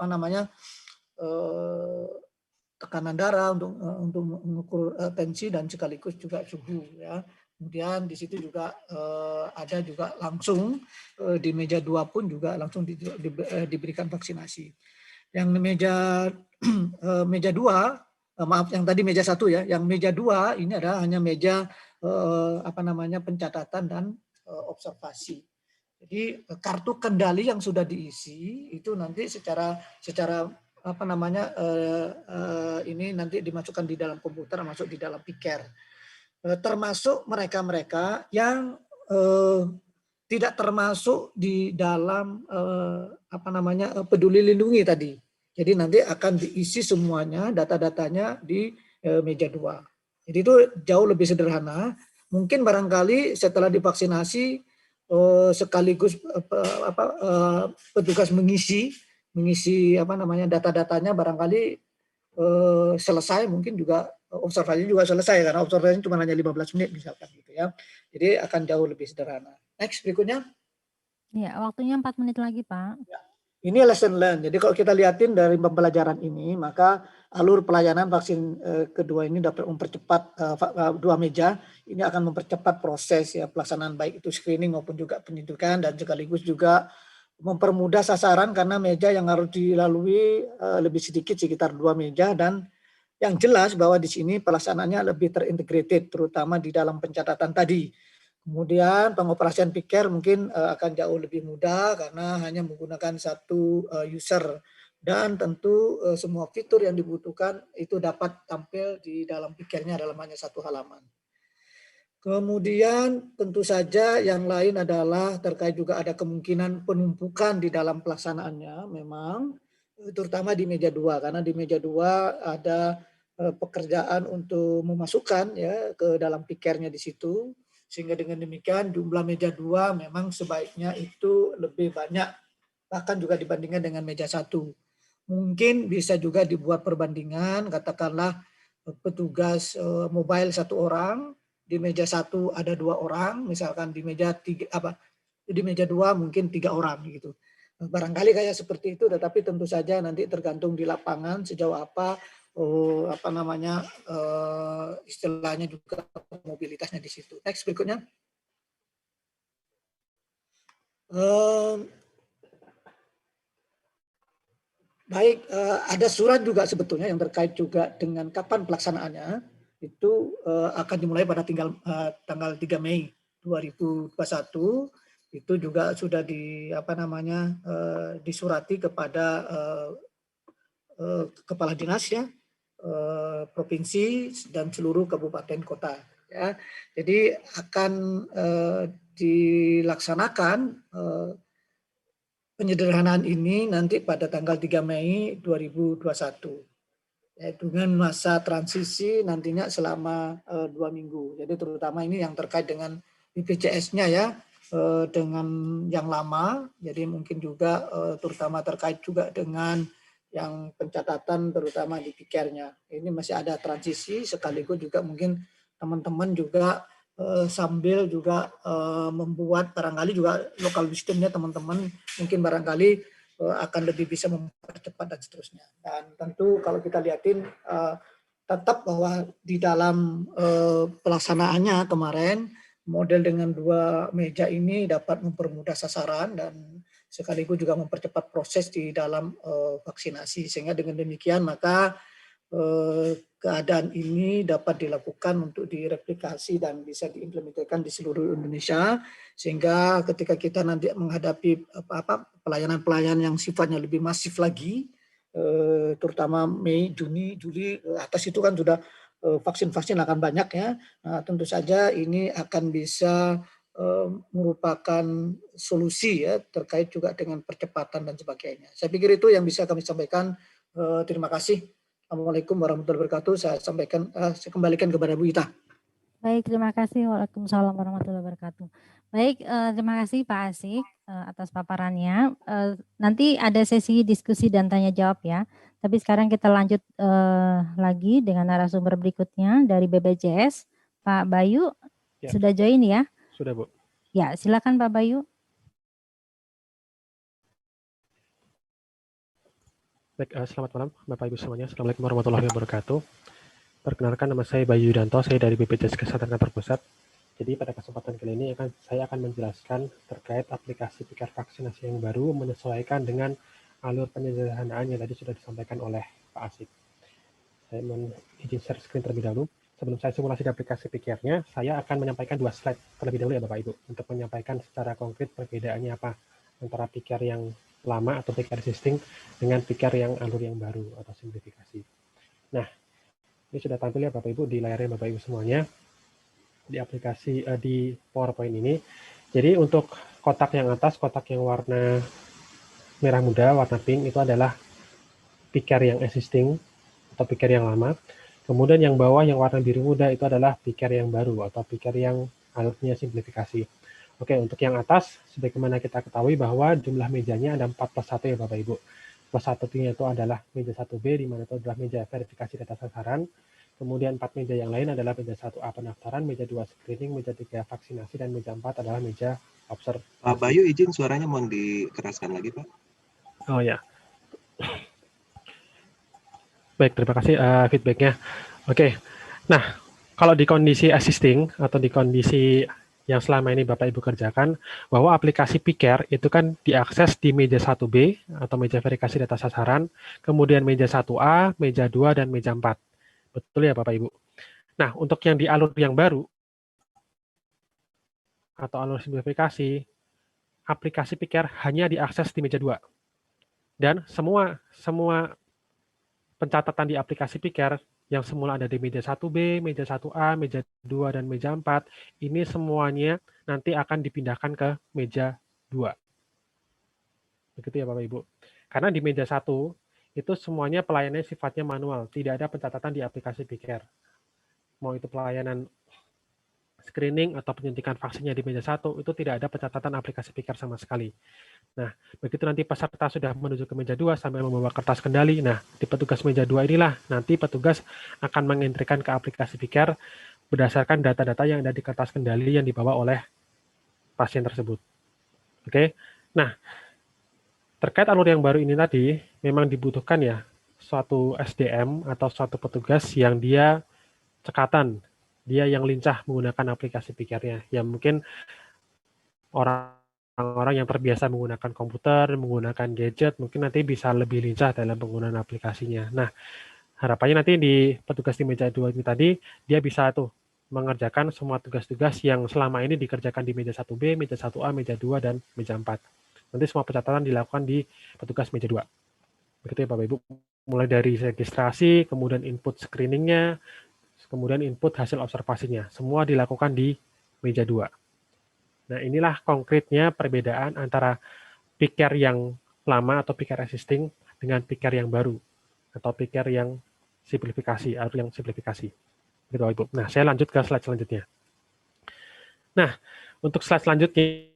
tekanan darah untuk mengukur tensi dan sekaligus juga suhu ya. Kemudian di situ juga ada juga langsung di meja 2 pun juga langsung diberikan vaksinasi. Yang meja 2, maaf yang tadi meja 1 ya, yang meja 2 ini adalah hanya meja pencatatan dan observasi. Jadi kartu kendali yang sudah diisi itu nanti secara apa namanya ini nanti dimasukkan di dalam komputer, masuk di dalam piker. Termasuk mereka-mereka yang tidak termasuk di dalam apa namanya peduli lindungi tadi. Jadi nanti akan diisi semuanya data-datanya di meja 2. Jadi itu jauh lebih sederhana. Mungkin barangkali setelah divaksinasi sekaligus petugas mengisi apa namanya data-datanya barangkali selesai, mungkin juga observasi juga selesai karena observasi cuma hanya 15 menit misalkan gitu ya. Jadi akan jauh lebih sederhana. Next berikutnya. Ya, waktunya 4 menit lagi, Pak. Ya. Ini lesson learn. Jadi kalau kita lihatin dari pembelajaran ini, maka alur pelayanan vaksin kedua ini dapat mempercepat 2 meja. Ini akan mempercepat proses ya pelaksanaan baik itu screening maupun juga penyuntikan dan sekaligus juga mempermudah sasaran karena meja yang harus dilalui lebih sedikit sekitar 2 meja dan yang jelas bahwa di sini pelaksanaannya lebih terintegrated terutama di dalam pencatatan tadi. Kemudian pengoperasian piker mungkin akan jauh lebih mudah karena hanya menggunakan satu user dan tentu semua fitur yang dibutuhkan itu dapat tampil di dalam pikernya dalam hanya satu halaman. Kemudian tentu saja yang lain adalah terkait juga ada kemungkinan penumpukan di dalam pelaksanaannya memang terutama di meja 2 karena di meja 2 ada pekerjaan untuk memasukkan ya ke dalam pikernya di situ. Sehingga dengan demikian jumlah meja 2 memang sebaiknya itu lebih banyak bahkan juga dibandingkan dengan meja 1. Mungkin bisa juga dibuat perbandingan, katakanlah petugas mobile 1 orang, di meja 1 ada 2 orang, misalkan di meja 3 di meja 2 mungkin 3 orang gitu. Barangkali kayak seperti itu, tetapi tentu saja nanti tergantung di lapangan sejauh apa namanya istilahnya juga mobilitasnya di situ. Next berikutnya. Baik, ada surat juga sebetulnya yang terkait juga dengan kapan pelaksanaannya. Itu akan dimulai pada tanggal 3 Mei 2021. Itu juga sudah disurati kepada kepala dinas ya, provinsi dan seluruh kabupaten kota. Ya, jadi akan dilaksanakan penyederhanaan ini nanti pada tanggal 3 Mei 2021. Ya, dengan masa transisi nantinya selama 2 minggu. Jadi terutama ini yang terkait dengan BPJS-nya ya, dengan yang lama. Jadi mungkin juga terutama terkait juga dengan yang pencatatan terutama di pikernya. Ini masih ada transisi sekaligus juga mungkin teman-teman juga sambil juga membuat barangkali juga lokal wisdomnya teman-teman mungkin barangkali akan lebih bisa mempercepat dan seterusnya. Dan tentu kalau kita lihatin tetap bahwa di dalam pelaksanaannya kemarin model dengan 2 meja ini dapat mempermudah sasaran dan sekaligus juga mempercepat proses di dalam vaksinasi. Sehingga dengan demikian maka keadaan ini dapat dilakukan untuk direplikasi dan bisa diimplementasikan di seluruh Indonesia sehingga ketika kita nanti menghadapi pelayanan-pelayanan yang sifatnya lebih masif lagi terutama Mei, Juni, Juli atas itu kan sudah vaksin-vaksin akan banyak ya. Nah, tentu saja ini akan bisa merupakan solusi ya terkait juga dengan percepatan dan sebagainya. Saya pikir itu yang bisa kami sampaikan. Terima kasih. Assalamualaikum warahmatullahi wabarakatuh. Saya kembalikan kepada Bu Ita. Baik, terima kasih. Waalaikumsalam warahmatullahi wabarakatuh. Baik, terima kasih Pak Asik atas paparannya. Nanti ada sesi diskusi dan tanya jawab ya. Tapi sekarang kita lanjut lagi dengan narasumber berikutnya dari BPJS. Pak Bayu ya. Sudah join ya? Sudah, Bu. Ya, silakan Pak Bayu. Baik, selamat malam Bapak Ibu semuanya. Assalamualaikum warahmatullahi wabarakatuh. Perkenalkan, nama saya Bayu Yudanto, saya dari BPJS Kesehatan Kantor Pusat. Jadi pada kesempatan kali ini saya akan menjelaskan terkait aplikasi piker vaksinasi yang baru menyesuaikan dengan alur penyederhanaan yang tadi sudah disampaikan oleh Pak Asik. Saya izin share screen terlebih dahulu. sebelum saya simulasi di aplikasi Picker-nya, saya akan menyampaikan 2 slide terlebih dahulu ya Bapak Ibu, untuk menyampaikan secara konkret perbedaannya apa antara Picker yang lama atau Picker existing dengan Picker yang alur yang baru atau simplifikasi. Nah, ini sudah tampil ya Bapak Ibu di layarnya Bapak Ibu semuanya di aplikasi di PowerPoint ini. Jadi untuk kotak yang atas, kotak yang warna merah muda, warna pink itu adalah Picker yang existing atau Picker yang lama. Kemudian yang bawah yang warna biru muda itu adalah Picker yang baru atau Picker yang alurnya simplifikasi. Oke, untuk yang atas, sebagaimana kita ketahui bahwa jumlah mejanya ada 4+1 ya Bapak Ibu. +1-nya itu adalah meja 1B, di mana itu adalah meja verifikasi data sasaran. Kemudian 4 meja yang lain adalah meja 1A pendaftaran, meja 2 screening, meja 3 vaksinasi, dan meja 4 adalah meja observasi. Pak Bayu, izin suaranya mohon dikeraskan lagi Pak. Oh ya. Baik, terima kasih feedback-nya. Oke, nah kalau di kondisi existing atau di kondisi yang selama ini Bapak Ibu kerjakan, bahwa aplikasi Picker itu kan diakses di meja 1B atau meja verifikasi data sasaran, kemudian meja 1A, meja 2, dan meja 4. Betul ya Bapak Ibu? Nah, untuk yang di alur yang baru, atau alur simplifikasi, aplikasi Picker hanya diakses di meja 2. Dan semua pencatatan di aplikasi Picker yang semula ada di meja 1B, meja 1A, meja 2, dan meja 4, ini semuanya nanti akan dipindahkan ke meja 2. Begitu ya Bapak Ibu. Karena di meja 1, itu semuanya pelayanannya sifatnya manual, tidak ada pencatatan di aplikasi Picker. Mau itu pelayanan screening atau penyuntikan vaksinnya di meja 1, itu tidak ada pencatatan aplikasi Picker sama sekali. Nah, begitu nanti peserta sudah menuju ke meja 2 sambil membawa kertas kendali, nah, di petugas meja 2 inilah nanti petugas akan mengentrikan ke aplikasi Picker berdasarkan data-data yang ada di kertas kendali yang dibawa oleh pasien tersebut. Oke, nah, terkait alur yang baru ini tadi, memang dibutuhkan ya suatu SDM atau suatu petugas yang dia cekatan, dia yang lincah menggunakan aplikasi Picker-nya, yang mungkin orang-orang yang terbiasa menggunakan komputer, menggunakan gadget, mungkin nanti bisa lebih lincah dalam penggunaan aplikasinya. Nah, harapannya nanti di petugas di meja 2 ini tadi, dia bisa tuh mengerjakan semua tugas-tugas yang selama ini dikerjakan di meja 1B, meja 1A, meja 2, dan meja 4. Nanti semua pencatatan dilakukan di petugas meja 2. Begitu ya Bapak Ibu. Mulai dari registrasi, kemudian input screeningnya, kemudian input hasil observasinya. Semua dilakukan di meja 2. Nah, inilah konkretnya perbedaan antara Picker yang lama atau Picker existing dengan Picker yang baru atau Picker yang simplifikasi, atau yang simplifikasi. Gitu, Ibu. Nah, saya lanjut ke slide selanjutnya. Nah, untuk slide selanjutnya,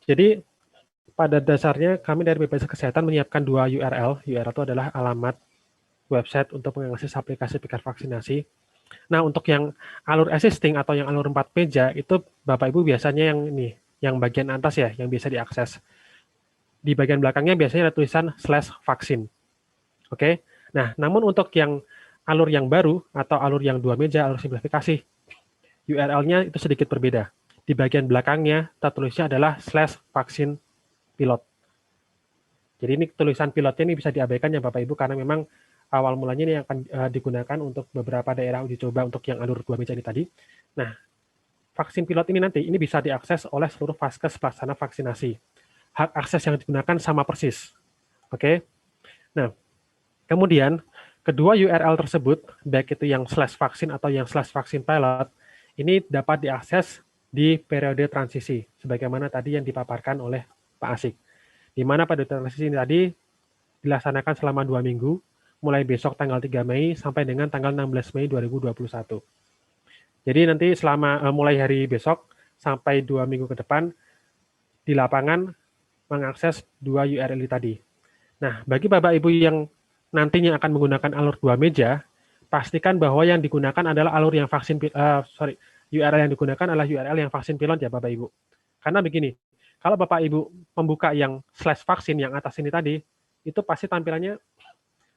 jadi pada dasarnya kami dari BPJS Kesehatan menyiapkan 2 URL. URL itu adalah alamat website untuk mengakses aplikasi Picker vaksinasi. Nah, untuk yang alur existing atau yang alur 4 meja, itu Bapak Ibu biasanya yang ini, yang bagian atas ya, yang bisa diakses. Di bagian belakangnya biasanya ada tulisan /vaksin. Oke, nah namun untuk yang alur yang baru atau alur yang 2 meja, alur simplifikasi, URL-nya itu sedikit berbeda. Di bagian belakangnya, tertulisnya adalah /vaksin pilot. Jadi ini tulisan pilotnya ini bisa diabaikan ya Bapak Ibu, karena memang awal mulanya ini akan digunakan untuk beberapa daerah uji coba untuk yang alur 2 meja ini tadi. Nah, vaksin pilot ini nanti ini bisa diakses oleh seluruh vaskes pelaksana vaksinasi. Hak akses yang digunakan sama persis. Oke. Nah, kemudian kedua URL tersebut, baik itu yang /vaksin atau yang /vaksin pilot, ini dapat diakses di periode transisi, sebagaimana tadi yang dipaparkan oleh Pak Asik. Di mana pada transisi ini tadi dilaksanakan selama 2 minggu, mulai besok tanggal 3 Mei sampai dengan tanggal 16 Mei 2021. Jadi nanti selama mulai hari besok sampai 2 minggu ke depan, di lapangan mengakses 2 URL tadi. Nah, bagi Bapak Ibu yang nantinya akan menggunakan alur 2 meja, pastikan bahwa yang digunakan adalah alur yang vaksin, URL yang digunakan adalah URL yang vaksin pilot ya Bapak Ibu. Karena begini, kalau Bapak Ibu membuka yang /vaksin yang atas ini tadi, itu pasti tampilannya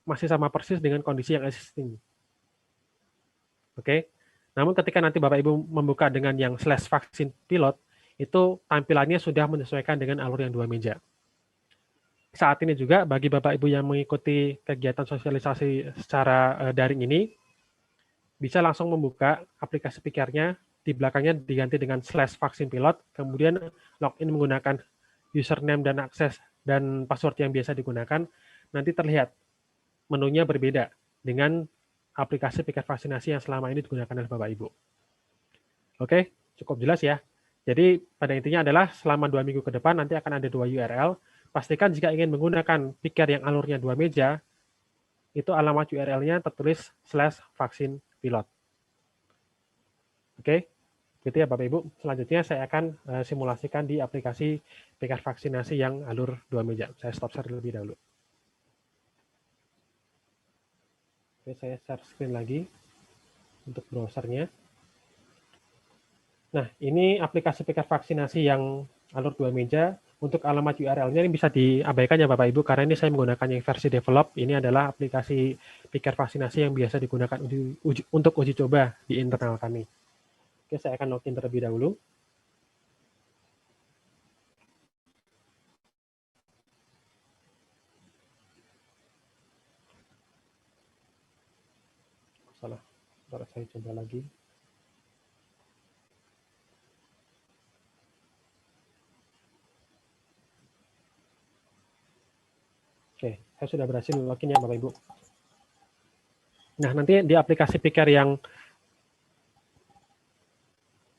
masih sama persis dengan kondisi yang existing. Oke. Namun ketika nanti Bapak Ibu membuka dengan yang /vaksin pilot, itu tampilannya sudah menyesuaikan dengan alur yang 2 meja. saat ini juga bagi Bapak Ibu yang mengikuti kegiatan sosialisasi secara daring ini, bisa langsung membuka aplikasi Picker-nya, di belakangnya diganti dengan /vaksinpilot, kemudian login menggunakan username dan akses dan password yang biasa digunakan, nanti terlihat menunya berbeda dengan aplikasi Picker vaksinasi yang selama ini digunakan oleh Bapak Ibu. Oke, cukup jelas ya. Jadi pada intinya adalah selama 2 minggu ke depan nanti akan ada 2 URL. Pastikan jika ingin menggunakan Picker yang alurnya 2 meja, itu alamat URL-nya tertulis /vaksinpilot. Oke, gitu ya Bapak Ibu. Selanjutnya saya akan simulasikan di aplikasi Picker vaksinasi yang alur 2 meja. Saya stop share terlebih dahulu. Oke, saya share screen lagi untuk browsernya. Nah, ini aplikasi Picker vaksinasi yang alur 2 meja. Untuk alamat URL-nya ini bisa diabaikan ya Bapak Ibu, karena ini saya menggunakan yang versi develop. Ini adalah aplikasi Picker vaksinasi yang biasa digunakan untuk uji coba di internal kami. Oke, saya akan login terlebih dahulu. Salah, ntar saya coba lagi. Oke, saya sudah berhasil login ya Bapak Ibu. Nah, nanti di aplikasi Picker yang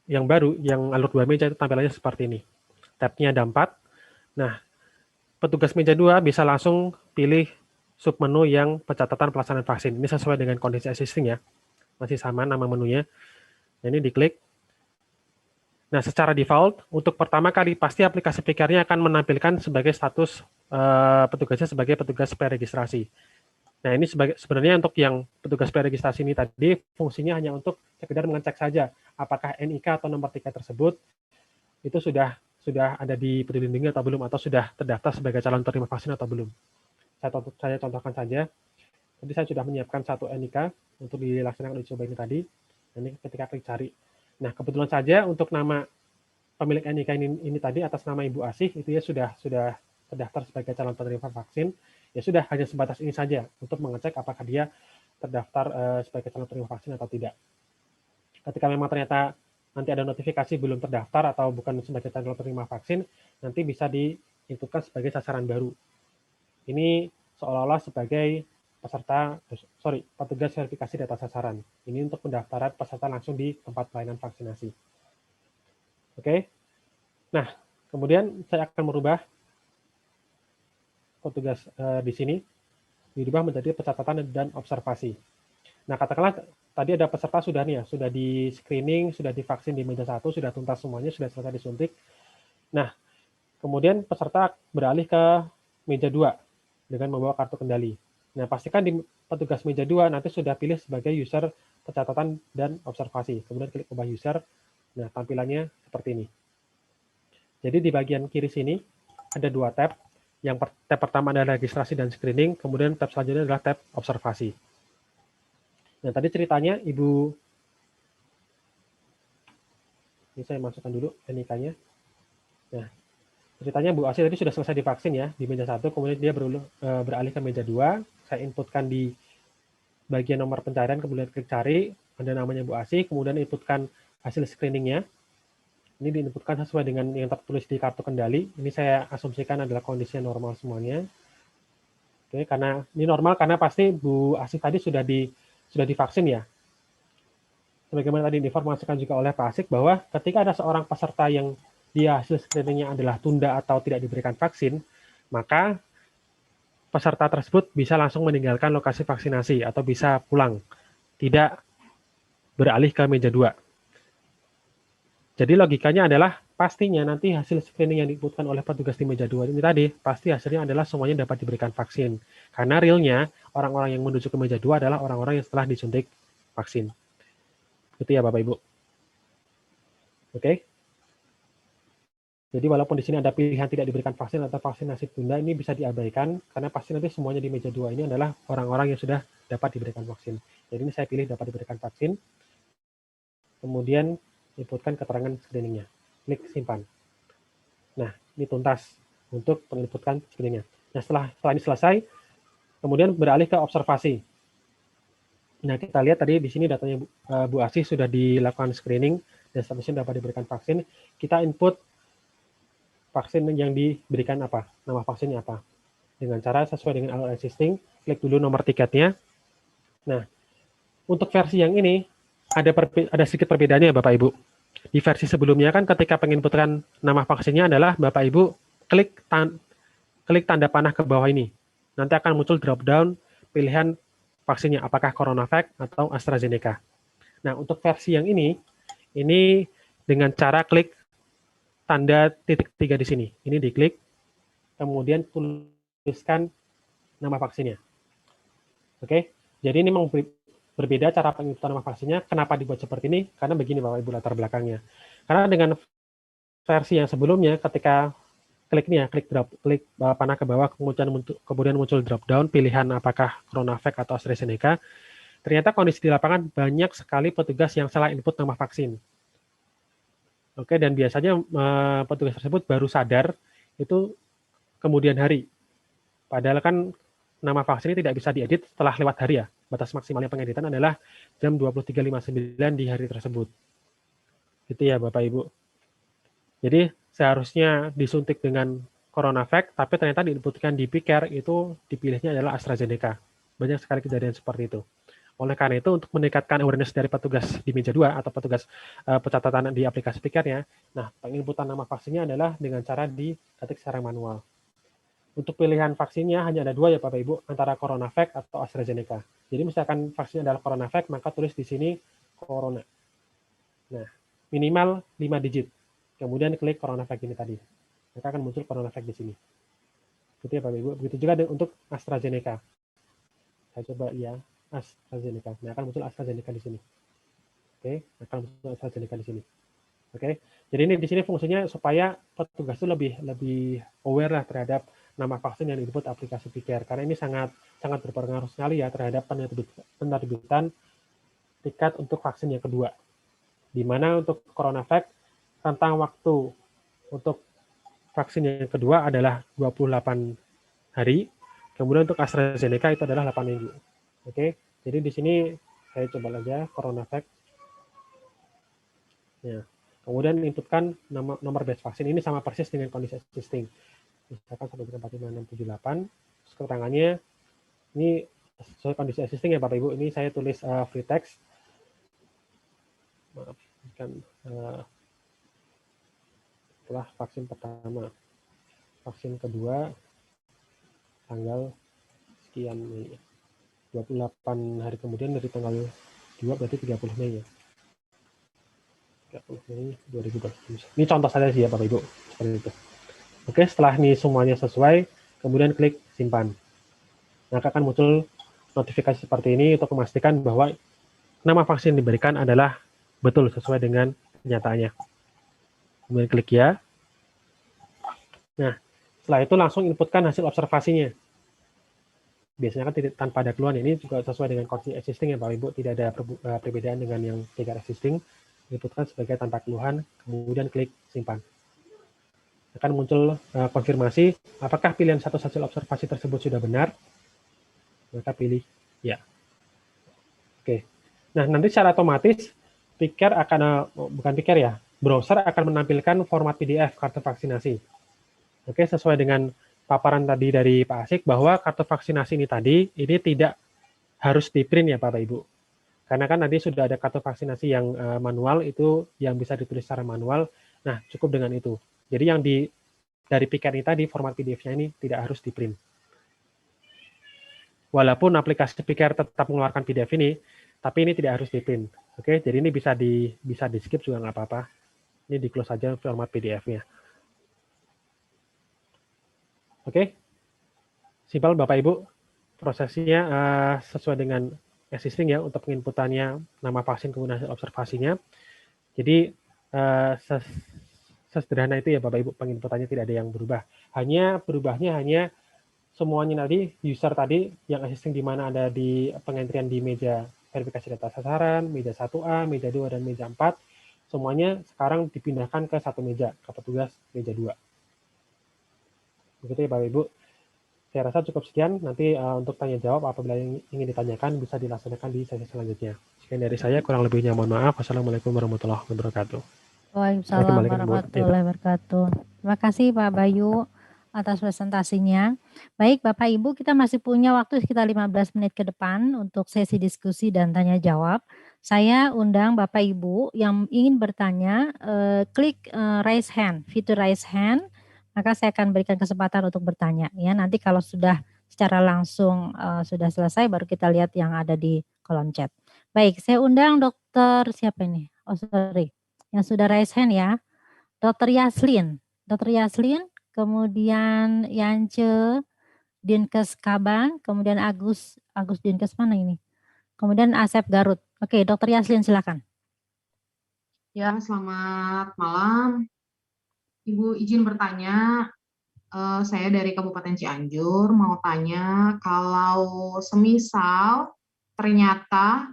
baru, yang alur 2 meja itu tampilannya seperti ini. Tab-nya ada 4. Nah, petugas meja 2 bisa langsung pilih submenu yang pencatatan pelaksanaan vaksin. Ini sesuai dengan kondisi existing ya. Masih sama nama menunya. Nah, ini diklik. Nah, secara default, untuk pertama kali pasti aplikasi Picker-nya akan menampilkan sebagai status petugasnya sebagai petugas preregistrasi. Nah, ini sebenarnya untuk yang petugas preregistrasi ini tadi, fungsinya hanya untuk sekedar mengecek saja apakah NIK atau nomor tiket tersebut itu sudah ada di Peduli Lindungi atau belum, atau sudah terdaftar sebagai calon penerima vaksin atau belum. Saya contohkan saja. Tadi saya sudah menyiapkan satu NIK untuk dilaksanakan uji coba ini tadi. Ini ketika klik cari. Nah, kebetulan saja untuk nama pemilik NIK ini tadi atas nama Ibu Asih itu ya sudah terdaftar sebagai calon penerima vaksin. Ya sudah, hanya sebatas ini saja untuk mengecek apakah dia terdaftar sebagai calon penerima vaksin atau tidak. Ketika memang ternyata nanti ada notifikasi belum terdaftar atau bukan sebagai calon penerima vaksin, nanti bisa diinputkan sebagai sasaran baru. Ini seolah-olah sebagai petugas verifikasi data sasaran. Ini untuk pendaftaran peserta langsung di tempat pelayanan vaksinasi. Oke. Nah, kemudian saya akan merubah petugas di sini, dirubah menjadi pencatatan dan observasi. Nah, katakanlah tadi ada peserta sudah nih ya, sudah di screening, sudah divaksin di meja 1, sudah tuntas semuanya, sudah selesai disuntik. Nah, kemudian peserta beralih ke meja 2 dengan membawa kartu kendali. Nah, pastikan di petugas meja 2 nanti sudah pilih sebagai user pencatatan dan observasi. Kemudian klik ubah user. Nah, tampilannya seperti ini. Jadi di bagian kiri sini ada 2 tab. Yang tab pertama adalah registrasi dan screening, kemudian tab selanjutnya adalah tab observasi. Nah, tadi ceritanya Ibu, ini saya masukkan dulu NIK-nya. Nah, ceritanya Bu Asih tadi sudah selesai divaksin ya, di meja 1, kemudian dia beralih ke meja 2, saya inputkan di bagian nomor pencarian, kemudian klik cari, ada namanya Bu Asih, kemudian inputkan hasil screening-nya. Ini diinputkan sesuai dengan yang tertulis di kartu kendali. Ini saya asumsikan adalah kondisi normal semuanya. Oke, karena ini normal karena pasti Bu Asih tadi sudah divaksin ya. Sebagaimana tadi diinformasikan juga oleh Pak Asik bahwa ketika ada seorang peserta yang dia hasil screeningnya adalah tunda atau tidak diberikan vaksin, maka peserta tersebut bisa langsung meninggalkan lokasi vaksinasi atau bisa pulang, tidak beralih ke meja 2. Jadi logikanya adalah pastinya nanti hasil screening yang diinputkan oleh petugas di meja 2 ini tadi, pasti hasilnya adalah semuanya dapat diberikan vaksin. Karena realnya orang-orang yang menuju ke meja 2 adalah orang-orang yang setelah disuntik vaksin. Itu ya Bapak Ibu. Oke. Jadi walaupun di sini ada pilihan tidak diberikan vaksin atau vaksinasi tunda, ini bisa diabaikan karena pasti nanti semuanya di meja 2 ini adalah orang-orang yang sudah dapat diberikan vaksin. Jadi ini saya pilih dapat diberikan vaksin. Kemudian inputkan keterangan screeningnya. Klik simpan. Nah, ini tuntas untuk menginputkan screeningnya. Nah, setelah ini selesai, kemudian beralih ke observasi. Nah, kita lihat tadi di sini datanya Bu Asih sudah dilakukan screening dan seterusnya dapat diberikan vaksin. Kita input vaksin yang diberikan apa, nama vaksinnya apa. Dengan cara sesuai dengan alur existing, klik dulu nomor tiketnya. Nah, untuk versi yang ini ada sedikit perbedaannya Bapak Ibu. Di versi sebelumnya kan ketika penginputan nama vaksinnya adalah Bapak Ibu klik tanda panah ke bawah ini. Nanti akan muncul drop down pilihan vaksinnya, apakah CoronaVac atau AstraZeneca. Nah, untuk versi yang ini dengan cara klik tanda titik 3 di sini. Ini diklik, kemudian tuliskan nama vaksinnya. Oke, jadi ini memang berbeda cara penginputan nama vaksinnya. Kenapa dibuat seperti ini? Karena begini Bapak Ibu latar belakangnya. Karena dengan versi yang sebelumnya, ketika klik panah ke bawah, kemudian muncul drop down pilihan apakah CoronaVac atau AstraZeneca. Ternyata kondisi di lapangan banyak sekali petugas yang salah input nama vaksin. Oke, dan biasanya petugas tersebut baru sadar itu kemudian hari. Padahal kan nama vaksin ini tidak bisa diedit setelah lewat hari ya. Batas maksimalnya pengeditan adalah jam 23.59 di hari tersebut. Itu ya Bapak Ibu. Jadi seharusnya disuntik dengan CoronaVac, tapi ternyata diinputkan di PCare itu dipilihnya adalah AstraZeneca. Banyak sekali kejadian seperti itu. Oleh karena itu, untuk meningkatkan awareness dari petugas di meja 2 atau petugas pencatatan di aplikasi PCare-nya, nah penginputan nama vaksinnya adalah dengan cara diketik secara manual. Untuk pilihan vaksinnya hanya ada 2 ya Bapak Ibu, antara CoronaVac atau AstraZeneca. Jadi misalkan vaksinnya adalah CoronaVac, maka tulis di sini Corona. Nah, minimal 5 digit. Kemudian klik CoronaVac ini tadi. Maka akan muncul CoronaVac di sini. Gitu ya Bapak Ibu. Begitu juga untuk AstraZeneca. Saya coba ya, AstraZeneca. Nah, akan muncul AstraZeneca di sini. Oke, akan muncul AstraZeneca di sini. Oke. Jadi ini di sini fungsinya supaya petugas itu lebih aware lah terhadap nama vaksin yang diinput aplikasi PCare, karena ini sangat berpengaruh sekali ya terhadap penerbitan tiket untuk vaksin yang kedua. Di mana untuk CoronaVac rentang waktu untuk vaksin yang kedua adalah 28 hari, kemudian untuk AstraZeneca itu adalah 8 minggu. Oke, jadi di sini saya coba aja CoronaVac. Ya, kemudian inputkan nomor batch vaksin ini sama persis dengan kondisi existing. Misalkan 1.45678, terus keterangannya ini sesuai kondisi existing ya Bapak Ibu. Ini saya tulis free text. Maaf, kan setelah vaksin pertama, vaksin kedua tanggal sekian Mei, 28 hari kemudian dari tanggal 2 berarti 30 Mei ya. 30 Mei 2020. Ini contoh saja sih ya Bapak Ibu, seperti itu. Oke, setelah ini semuanya sesuai, kemudian klik simpan. Maka akan muncul notifikasi seperti ini untuk memastikan bahwa nama vaksin yang diberikan adalah betul sesuai dengan kenyataannya. Kemudian klik ya. Nah, setelah itu langsung inputkan hasil observasinya. Biasanya kan tanpa ada keluhan, ini juga sesuai dengan kondisi existing ya Bapak Ibu, tidak ada perbedaan dengan yang tidak existing. Inputkan sebagai tanpa keluhan, kemudian klik simpan. Akan muncul konfirmasi apakah pilihan satu hasil observasi tersebut sudah benar, maka pilih ya. Oke. Nah, nanti secara otomatis PCare akan bukan PCare ya, browser akan menampilkan format PDF kartu vaksinasi. Oke, sesuai dengan paparan tadi dari Pak Asik bahwa kartu vaksinasi ini tadi ini tidak harus di-print ya Bapak Ibu. Karena kan tadi sudah ada kartu vaksinasi yang manual, itu yang bisa ditulis secara manual. Nah, cukup dengan itu. Jadi yang dari PCare ini tadi, format PDF-nya ini tidak harus di-print. Walaupun aplikasi PCare tetap mengeluarkan PDF ini, tapi ini tidak harus di-print. Oke, jadi ini bisa di-skip juga nggak apa-apa. Ini di-close saja format PDF-nya. Oke, simpel Bapak Ibu. Prosesnya sesuai dengan existing ya untuk penginputannya nama vaksin kemudian hasil observasinya. Jadi sesederhana itu ya Bapak Ibu, penginputannya tidak ada yang berubah. Berubahnya hanya semuanya tadi user tadi yang existing di mana ada di pengentrian di meja verifikasi data sasaran, meja 1A, meja 2 dan meja 4, semuanya sekarang dipindahkan ke satu meja, ke petugas meja 2. Begitu ya Bapak Ibu. Saya rasa cukup sekian. Nanti untuk tanya jawab apabila yang ingin ditanyakan bisa dilaksanakan di sesi selanjutnya. Sekian dari saya, kurang lebihnya mohon maaf. Wassalamualaikum warahmatullahi wabarakatuh. Saya Waalaikumsalam kembalikan ke Bu Adit. warahmatullahi wabarakatuh. Terima kasih Pak Bayu atas presentasinya. Baik Bapak Ibu, kita masih punya waktu sekitar 15 menit ke depan untuk sesi diskusi dan tanya jawab. Saya undang Bapak Ibu yang ingin bertanya, klik raise hand, fitur raise hand, maka saya akan berikan kesempatan untuk bertanya. Ya, nanti kalau sudah secara langsung sudah selesai, baru kita lihat yang ada di kolom chat. Baik, saya undang Dokter siapa ini? Oh sorry, yang sudah raise hand ya, Dr. Yaslin. Dr. Yaslin, kemudian Yance Dinkes Kaban, kemudian Agus Dinkes mana ini? Kemudian Asep Garut. Oke, Dr. Yaslin silakan. Ya, selamat malam. Ibu izin bertanya, saya dari Kabupaten Cianjur, mau tanya kalau semisal ternyata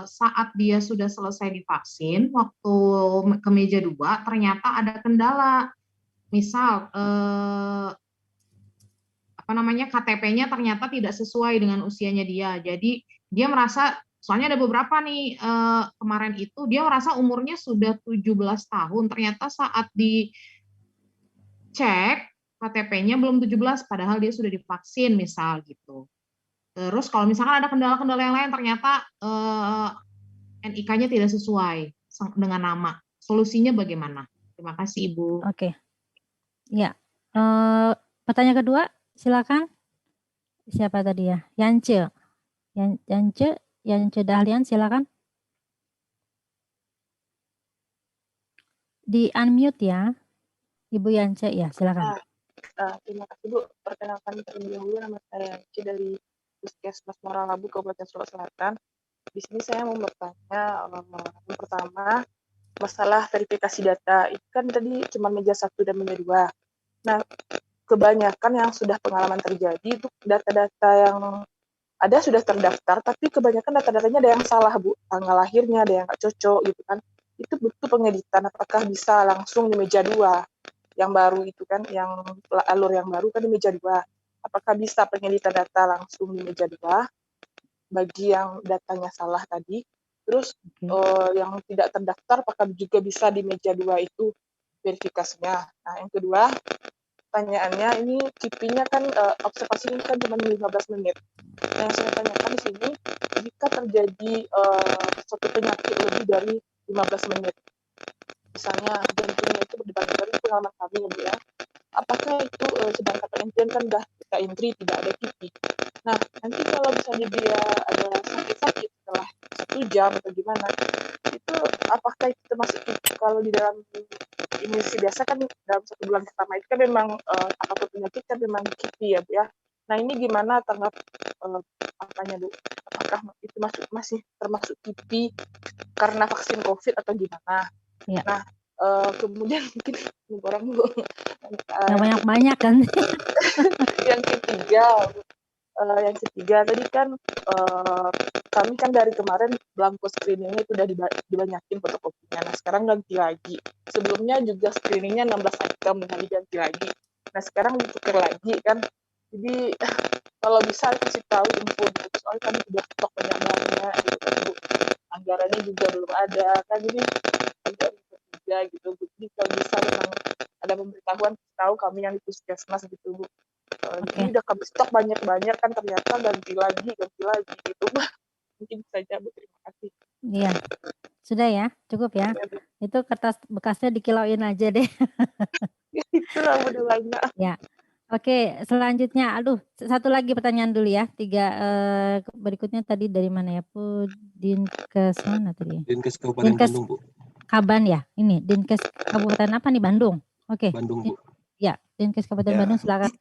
saat dia sudah selesai divaksin, waktu ke meja 2 ternyata ada kendala. Misal KTP-nya ternyata tidak sesuai dengan usianya dia. Jadi dia merasa, soalnya ada beberapa nih kemarin itu dia merasa umurnya sudah 17 tahun, ternyata saat dicek KTP-nya belum 17 padahal dia sudah divaksin misal gitu. Terus kalau misalkan ada kendala-kendala yang lain ternyata NIK-nya tidak sesuai dengan nama. Solusinya bagaimana? Terima kasih Ibu. Oke. Ya. Pertanyaan kedua, silakan. Siapa tadi ya? Yance Dahlian, silakan. Di unmute ya, Ibu Yance, ya silakan. Terima kasih Bu. Perkenalkan terlebih dahulu, nama saya Yance dari Puskesmas Moralabu, Kabupaten Sulawesi Selatan. Di sini saya mau bertanya, yang pertama masalah verifikasi data. Itu kan tadi cuma meja 1 dan meja 2. Nah, kebanyakan yang sudah pengalaman terjadi itu data-data yang ada sudah terdaftar, tapi kebanyakan data-datanya ada yang salah Bu, tanggal lahirnya ada yang nggak cocok gitu kan. Itu butuh pengeditan, apakah bisa langsung di meja 2 yang baru itu kan, yang alur yang baru kan di meja 2. Apakah bisa pengeditan data langsung di meja 2 bagi yang datanya salah tadi? Terus yang tidak terdaftar apakah juga bisa di meja 2 itu verifikasinya? Nah, yang kedua, pertanyaannya ini KIPI-nya kan observasinya kan cuma 15 menit. Nah, yang saya tanyakan di sini, jika terjadi suatu penyakit lebih dari 15 menit, misalnya jantungnya itu berdebar dari pengalaman kami ya Bu ya, apakah itu sedangkan penelitian kan udah kita entry tidak ada KIPI. Nah, nanti kalau misalnya dia ada sakit-sakit setelah 1 jam atau gimana, itu apakah itu termasuk KIPI? Kalau di dalam imunisasi biasa kan dalam 1 bulan pertama itu kan memang apapun penyakit kan memang KIPI ya Bu ya. Nah, ini gimana tanggap apanya Bu? Apakah itu masih termasuk KIPI karena vaksin COVID atau gimana? Ya. Nah, kemudian mungkin orang Bu. Banyak-banyak kan. Yang ketiga tadi kan kami kan dari kemarin belangko screeningnya itu udah dibanyakin fotokopinya. Nah, sekarang ganti lagi. Sebelumnya juga screeningnya 16 item, nah diganti lagi. Nah, sekarang ditukar lagi kan. Jadi kalau bisa kasih tahu info gitu. Soalnya kami sudah stok banyak gitu kan Bu. Anggarannya juga belum ada kan, jadi agak juga gitu Bu. Jadi kalau bisa memang ada pemberitahuan tahu kami yang di puskesmas gitu Bu. Jadi udah kami stok banyak kan ternyata ganti lagi gitu Bu. Mungkin saja Bu, terima kasih. Iya. Sudah ya, cukup ya. Itu kertas bekasnya dikilauin aja deh. Itulah Bu nilainya. Ya. Oke, selanjutnya, satu lagi pertanyaan dulu ya. 3 berikutnya tadi dari mana ya, Bu? Dinkes mana tadi? Dinkes Kabupaten Bandung, Bu. Kaban ya, ini Dinkes Kabupaten apa nih, Bandung? Oke. Bandung, Bu. Ya, Dinkes Kabupaten Bandung, silakan.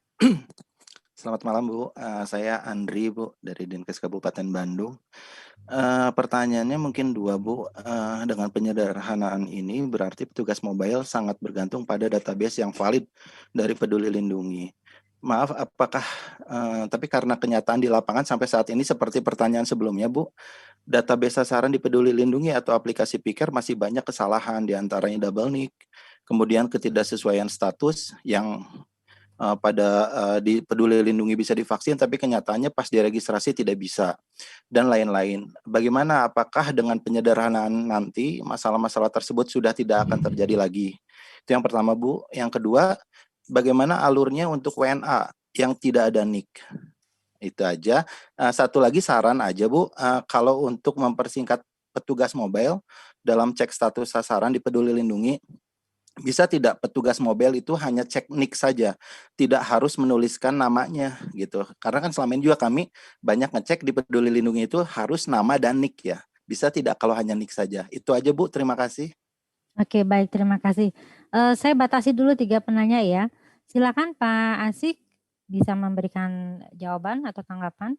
Selamat malam Bu, saya Andri Bu dari Dinkes Kabupaten Bandung. Pertanyaannya mungkin 2 Bu, dengan penyederhanaan ini berarti petugas mobile sangat bergantung pada database yang valid dari Peduli Lindungi. Maaf, apakah tapi karena kenyataan di lapangan sampai saat ini seperti pertanyaan sebelumnya Bu, database sasaran di Peduli Lindungi atau aplikasi Piker masih banyak kesalahan, diantaranya double nick, kemudian ketidaksesuaian status yang di Peduli Lindungi bisa divaksin, tapi kenyataannya pas diregistrasi tidak bisa, dan lain-lain. Bagaimana, apakah dengan penyederhanaan nanti masalah-masalah tersebut sudah tidak akan terjadi lagi? Itu yang pertama, Bu. Yang kedua, bagaimana alurnya untuk WNA yang tidak ada NIK? Itu aja. Satu lagi saran aja, Bu, kalau untuk mempersingkat petugas mobile dalam cek status sasaran di Peduli Lindungi, bisa tidak petugas mobile itu hanya cek NIK saja, tidak harus menuliskan namanya gitu. Karena kan selama ini juga kami banyak ngecek di Peduli Lindungi itu harus nama dan NIK ya. Bisa tidak kalau hanya NIK saja? Itu aja, Bu, terima kasih. Oke, baik, terima kasih. Saya batasi dulu 3 penanya ya. Silakan Pak Asik bisa memberikan jawaban atau tanggapan.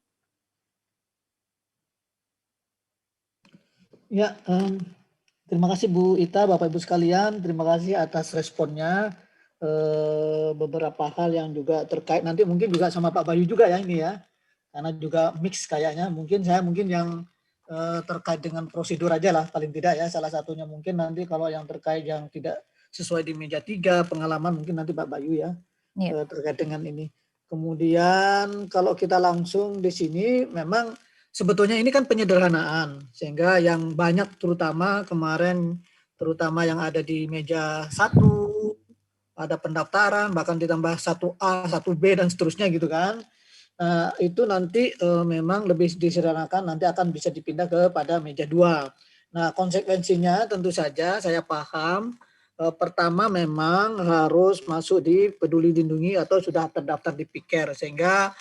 Ya, terima kasih Bu Ita, Bapak Ibu sekalian. Terima kasih atas responnya. Beberapa hal yang juga terkait nanti mungkin juga sama Pak Bayu juga ya ini ya, karena juga mix kayaknya. Mungkin yang terkait dengan prosedur aja lah paling tidak ya. Salah satunya mungkin nanti kalau yang terkait yang tidak sesuai di meja 3 pengalaman mungkin nanti Pak Bayu ya terkait dengan ini. Kemudian kalau kita langsung di sini memang sebetulnya ini kan penyederhanaan, sehingga yang banyak terutama kemarin, terutama yang ada di meja 1, ada pendaftaran, bahkan ditambah 1A, 1B, dan seterusnya gitu kan. Nah, itu nanti memang lebih disederhanakan, nanti akan bisa dipindah kepada meja 2. Nah, konsekuensinya tentu saja saya paham, pertama memang harus masuk di Peduli Lindungi atau sudah terdaftar di PIKER, sehingga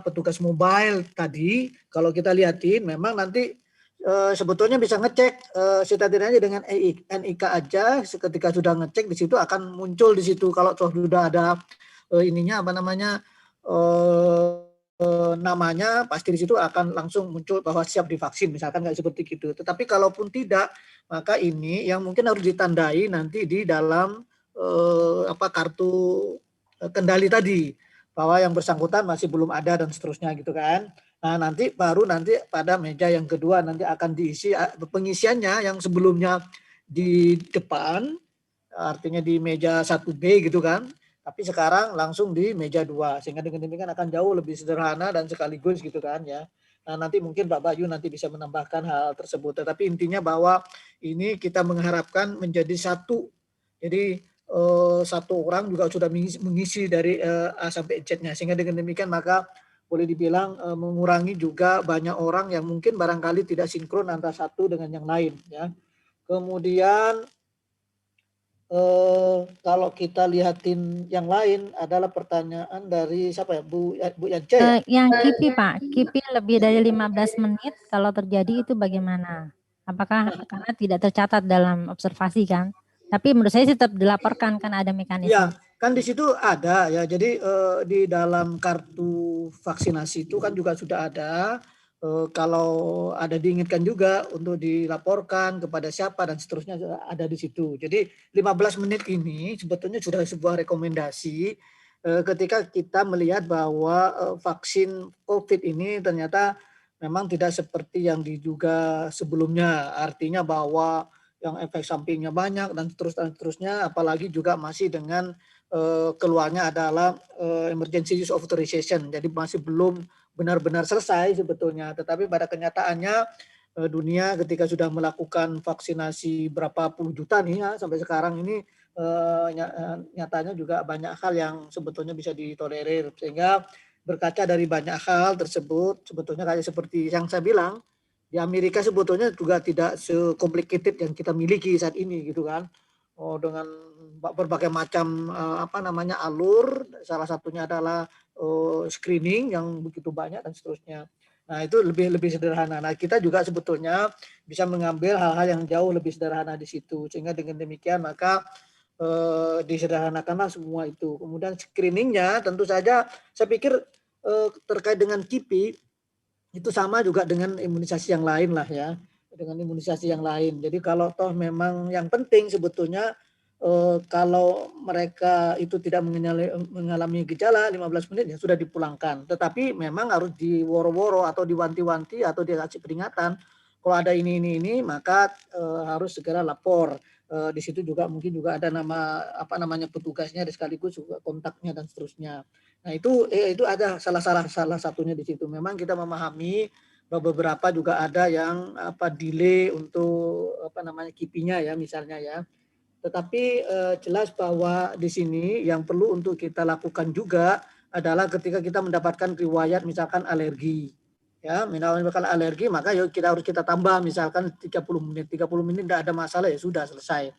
petugas mobile tadi kalau kita lihatin memang nanti sebetulnya bisa ngecek setidaknya dengan NIK aja. Ketika sudah ngecek di situ akan muncul di situ kalau sudah ada namanya, pasti di situ akan langsung muncul bahwa siap divaksin, misalkan kayak seperti itu. Tetapi kalaupun tidak, maka ini yang mungkin harus ditandai nanti di dalam kartu kendali tadi, bahwa yang bersangkutan masih belum ada dan seterusnya gitu kan. Nah, nanti pada meja yang kedua nanti akan diisi pengisiannya yang sebelumnya di depan, artinya di meja 1B gitu kan. Tapi sekarang langsung di meja 2, sehingga dengan demikian akan jauh lebih sederhana dan sekaligus gitu kan ya. Nah, nanti mungkin Pak Bayu nanti bisa menambahkan hal tersebut. Tetapi intinya bahwa ini kita mengharapkan menjadi satu. Jadi satu orang juga sudah mengisi dari A sampai Z-nya, sehingga dengan demikian maka boleh dibilang mengurangi juga banyak orang yang mungkin barangkali tidak sinkron antara satu dengan yang lain ya. Kemudian kalau kita lihatin yang lain adalah pertanyaan dari siapa ya, Bu Yance ya? Yang KIPI Pak, KIPI lebih dari 15 menit kalau terjadi itu bagaimana? Apakah karena tidak tercatat dalam observasi kan? Tapi menurut saya tetap dilaporkan, kan ada mekanisme. Ya, kan di situ ada ya. Jadi di dalam kartu vaksinasi itu kan juga sudah ada. Kalau ada diingatkan juga untuk dilaporkan kepada siapa dan seterusnya ada di situ. Jadi 15 menit ini sebetulnya sudah sebuah rekomendasi ketika kita melihat bahwa vaksin COVID ini ternyata memang tidak seperti yang diduga sebelumnya. Artinya bahwa yang efek sampingnya banyak dan seterusnya, apalagi juga masih dengan keluarnya adalah emergency use authorization, jadi masih belum benar-benar selesai sebetulnya. Tetapi pada kenyataannya dunia ketika sudah melakukan vaksinasi berapa puluh juta nih ya sampai sekarang ini nyatanya juga banyak hal yang sebetulnya bisa ditolerir, sehingga berkaca dari banyak hal tersebut sebetulnya kayak seperti yang saya bilang, di Amerika sebetulnya juga tidak se-complicated yang kita miliki saat ini gitu kan. Dengan berbagai macam alur, salah satunya adalah screening yang begitu banyak dan seterusnya. Nah, itu lebih sederhana. Nah, kita juga sebetulnya bisa mengambil hal-hal yang jauh lebih sederhana di situ, sehingga dengan demikian maka disederhanakanlah semua itu. Kemudian screeningnya tentu saja saya pikir terkait dengan KIPI itu sama juga dengan imunisasi yang lain lah ya, dengan imunisasi yang lain. Jadi kalau toh memang yang penting sebetulnya kalau mereka itu tidak mengalami gejala 15 menit ya sudah dipulangkan. Tetapi memang harus diworo-woro atau diwanti-wanti atau dikasih peringatan. Kalau ada ini maka harus segera lapor. Di situ juga mungkin juga ada nama petugasnya, dan sekaligus juga kontaknya dan seterusnya. Nah itu ada salah satunya di situ. Memang kita memahami bahwa beberapa juga ada yang delay untuk KIP-nya ya misalnya ya. Tetapi jelas bahwa di sini yang perlu untuk kita lakukan juga adalah ketika kita mendapatkan riwayat misalkan alergi. Ya, misalkan alergi maka ya kita tambah misalkan 30 menit. 30 menit tidak ada masalah, ya sudah selesai.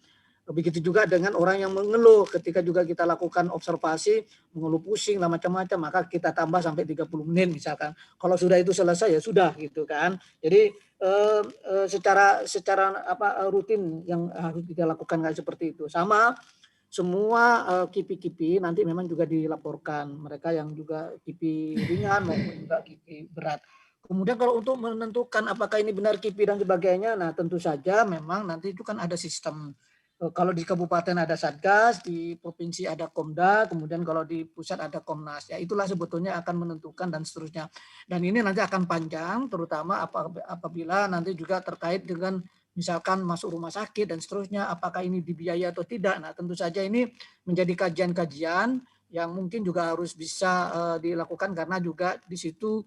Begitu juga dengan orang yang mengeluh, ketika juga kita lakukan observasi, mengeluh pusing lah macam-macam, maka kita tambah sampai 30 menit misalkan. Kalau sudah itu selesai ya sudah gitu kan. Jadi secara rutin yang harus kita lakukan kayak seperti itu. Sama semua KIPI-KIPI nanti memang juga dilaporkan, mereka yang juga KIPI ringan maupun juga KIPI berat. Kemudian kalau untuk menentukan apakah ini benar KIPI dan sebagainya, nah tentu saja memang nanti itu kan ada sistem. Kalau di kabupaten ada Satgas, di provinsi ada Komda, kemudian kalau di pusat ada Komnas. Ya itulah sebetulnya akan menentukan dan seterusnya. Dan ini nanti akan panjang, terutama apabila nanti juga terkait dengan misalkan masuk rumah sakit dan seterusnya, apakah ini dibiayai atau tidak. Nah tentu saja ini menjadi kajian-kajian yang mungkin juga harus bisa dilakukan, karena juga di situ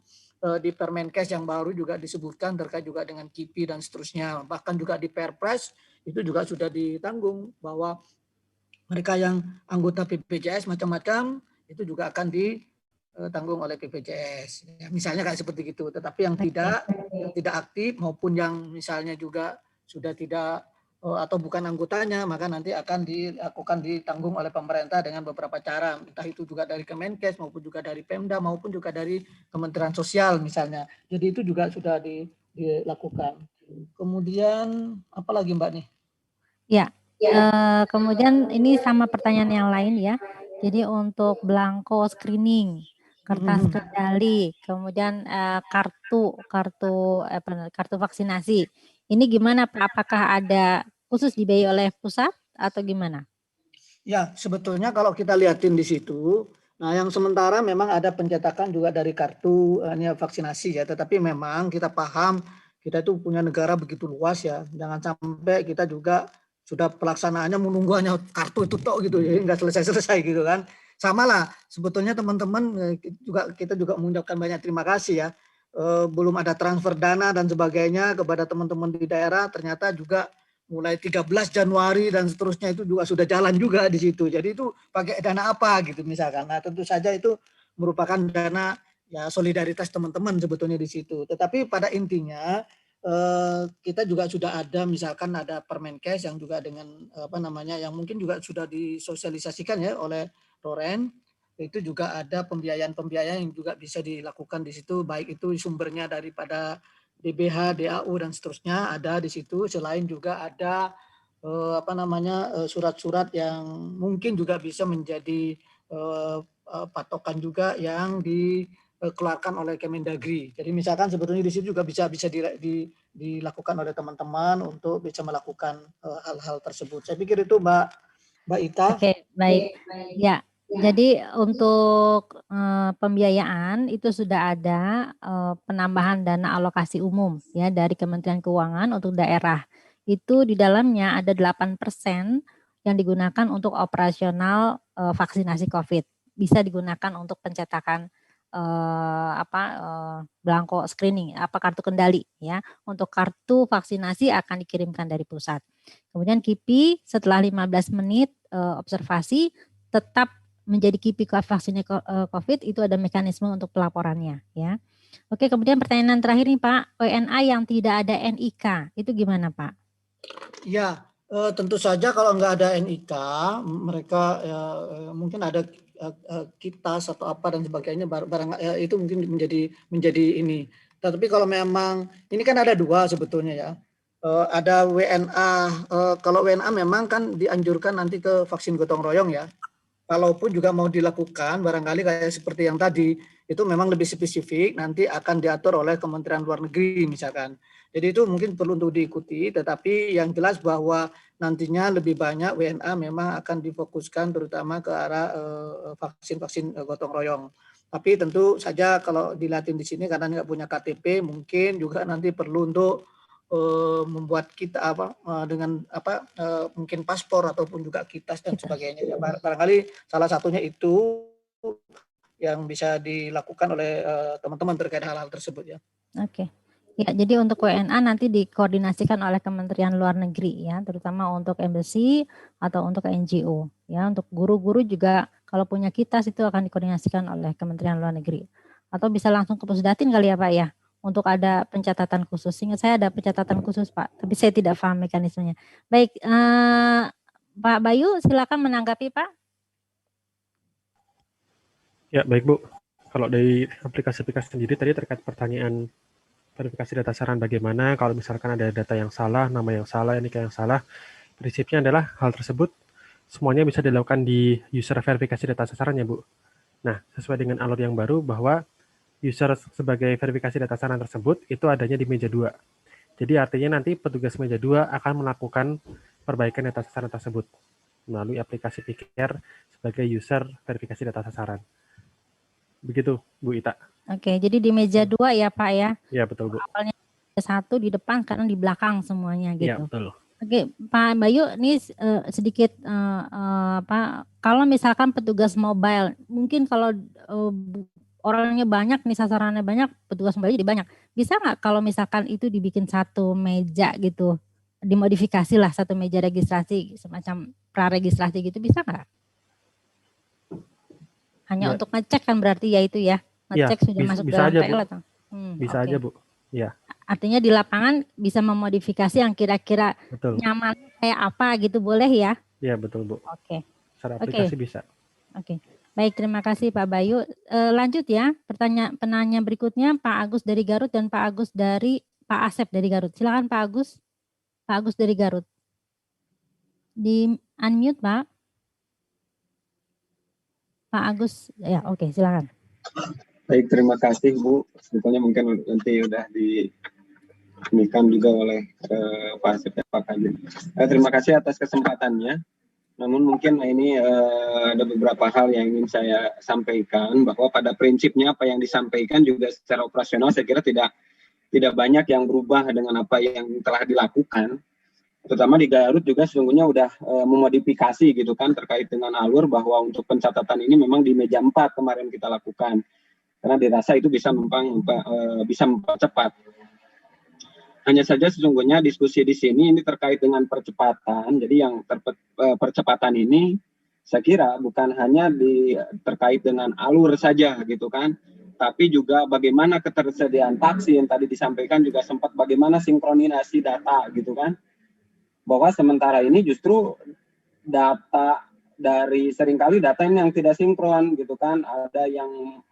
di Permenkes yang baru juga disebutkan terkait juga dengan KIPI dan seterusnya. Bahkan juga di Perpres itu juga sudah ditanggung bahwa mereka yang anggota BPJS macam-macam itu juga akan ditanggung oleh BPJS. Ya, misalnya kayak seperti itu. Tetapi yang tidak aktif maupun yang misalnya juga sudah tidak atau bukan anggotanya, maka nanti akan ditanggung oleh pemerintah dengan beberapa cara, entah itu juga dari Kemenkes maupun juga dari Pemda maupun juga dari Kementerian Sosial misalnya. Jadi itu juga sudah dilakukan. Kemudian apa lagi Mbak nih? Ya, kemudian ini sama pertanyaan yang lain ya. Jadi untuk belangko screening, kertas kendali, kemudian kartu vaksinasi. Ini gimana Pak? Apakah ada khusus dibiayai oleh pusat atau gimana? Ya, sebetulnya kalau kita lihatin di situ, nah yang sementara memang ada pencetakan juga dari kartu vaksinasi ya, tetapi memang kita paham kita itu punya negara begitu luas ya, jangan sampai kita juga sudah pelaksanaannya menunggu hanya kartu itu tok gitu ya, nggak selesai-selesai gitu kan. Sama lah, sebetulnya teman-teman kita juga mengucapkan banyak terima kasih ya. Belum ada transfer dana dan sebagainya kepada teman-teman di daerah, ternyata juga mulai 13 Januari dan seterusnya itu juga sudah jalan juga di situ. Jadi itu pakai dana apa gitu misalkan. Nah tentu saja itu merupakan dana ya solidaritas teman-teman sebetulnya di situ. Tetapi pada intinya kita juga sudah ada misalkan ada Permenkes yang juga dengan yang mungkin juga sudah disosialisasikan ya oleh Roren. Itu juga ada pembiayaan yang juga bisa dilakukan di situ, baik itu sumbernya daripada DBH, DAU dan seterusnya ada di situ. Selain juga ada surat-surat yang mungkin juga bisa menjadi patokan juga yang dikeluarkan oleh Kemendagri. Jadi misalkan sebetulnya di situ juga bisa dilakukan oleh teman-teman untuk bisa melakukan hal-hal tersebut. Saya pikir itu Mbak Ita. Oke, baik. Ya. Jadi untuk pembiayaan itu sudah ada penambahan dana alokasi umum ya dari Kementerian Keuangan untuk daerah. Itu di dalamnya ada 8% yang digunakan untuk operasional vaksinasi COVID. Bisa digunakan untuk pencetakan belangko screening, kartu kendali ya. Untuk kartu vaksinasi akan dikirimkan dari pusat. Kemudian KIPI setelah 15 menit observasi tetap menjadi KIPI vaksinnya COVID, itu ada mekanisme untuk pelaporannya ya. Oke, kemudian pertanyaan terakhir nih Pak, WNA yang tidak ada NIK itu gimana Pak? Ya, tentu saja kalau nggak ada NIK, mereka mungkin ada kitas atau apa dan sebagainya, barang itu mungkin menjadi ini. Tapi kalau memang ini kan ada dua sebetulnya ya. Ada WNA, kalau WNA memang kan dianjurkan nanti ke vaksin gotong royong ya. Kalaupun juga mau dilakukan, barangkali kayak seperti yang tadi, itu memang lebih spesifik, nanti akan diatur oleh Kementerian Luar Negeri misalkan. Jadi itu mungkin perlu untuk diikuti, tetapi yang jelas bahwa nantinya lebih banyak WNA memang akan difokuskan terutama ke arah vaksin-vaksin gotong royong. Tapi tentu saja kalau dilatih di sini karena nggak punya KTP, mungkin juga nanti perlu untuk membuat kita dengan mungkin paspor ataupun juga kitas dan sebagainya. Ya, barangkali salah satunya itu yang bisa dilakukan oleh teman-teman terkait hal-hal tersebut ya. Oke. Ya, jadi untuk WNA nanti dikoordinasikan oleh Kementerian Luar Negeri ya, terutama untuk embassy atau untuk NGO ya. Untuk guru-guru juga kalau punya kitas itu akan dikoordinasikan oleh Kementerian Luar Negeri. Atau bisa langsung ke Pusdatin kali ya Pak ya, untuk ada pencatatan khusus. Sehingga saya ada pencatatan khusus Pak, tapi saya tidak paham mekanismenya. Baik, Pak Bayu silakan menanggapi Pak. Ya, baik Bu. Kalau dari aplikasi-aplikasi sendiri tadi terkait pertanyaan verifikasi data sasaran bagaimana kalau misalkan ada data yang salah, nama yang salah, nik yang salah, prinsipnya adalah hal tersebut semuanya bisa dilakukan di user verifikasi data sasaran ya Bu. Nah, sesuai dengan alur yang baru bahwa user sebagai verifikasi data sasaran tersebut itu adanya di meja 2. Jadi artinya nanti petugas meja 2 akan melakukan perbaikan data sasaran tersebut melalui aplikasi Pikir sebagai user verifikasi data sasaran. Begitu Bu Ita. Oke, jadi di meja 2 ya Pak ya. Iya betul Bu. Awalnya satu di depan, sekarang di belakang semuanya gitu. Iya betul. Oke, Pak Bayu, ini sedikit kalau misalkan petugas mobile, mungkin kalau orangnya banyak nih, sasarannya banyak, petugas mobile jadi banyak. Bisa nggak kalau misalkan itu dibikin satu meja gitu, dimodifikasi lah satu meja registrasi, semacam praregistrasi gitu, bisa nggak? Hanya Ya. untuk ngecek kan berarti ya itu ya, ngecek sudah masuk bisa dalam aja, PL Bu. atau? Bisa aja Bu. Ya. Artinya di lapangan bisa memodifikasi yang kira-kira nyaman kayak apa gitu, boleh ya? Iya betul Bu. Oke. Secara aplikasi bisa. Oke. Baik, terima kasih Pak Bayu. Lanjut ya, penanya berikutnya Pak Agus dari Garut dan Pak Agus dari Pak Asep dari Garut. Silakan Pak Agus. Pak Agus dari Garut. Di unmute Pak. Pak Agus, ya oke, silakan. Baik, terima kasih Bu. Sebetulnya mungkin nanti udah diberikan juga oleh Pak Asep dan Pak Kadin. Terima kasih atas kesempatannya. Namun mungkin ini ada beberapa hal yang ingin saya sampaikan, bahwa pada prinsipnya apa yang disampaikan juga secara operasional saya kira tidak banyak yang berubah dengan apa yang telah dilakukan. Terutama di Garut juga sesungguhnya udah memodifikasi gitu kan terkait dengan alur, bahwa untuk pencatatan ini memang di meja 4 kemarin kita lakukan. Karena dirasa itu bisa mempercepat. Hanya saja sesungguhnya diskusi di sini ini terkait dengan percepatan. Jadi yang percepatan ini saya kira bukan hanya terkait dengan alur saja gitu kan, tapi juga bagaimana ketersediaan vaksin, tadi disampaikan juga sempat bagaimana sinkronisasi data gitu kan. Bahwa sementara ini justru data dari seringkali data ini yang tidak sinkron gitu kan, ada yang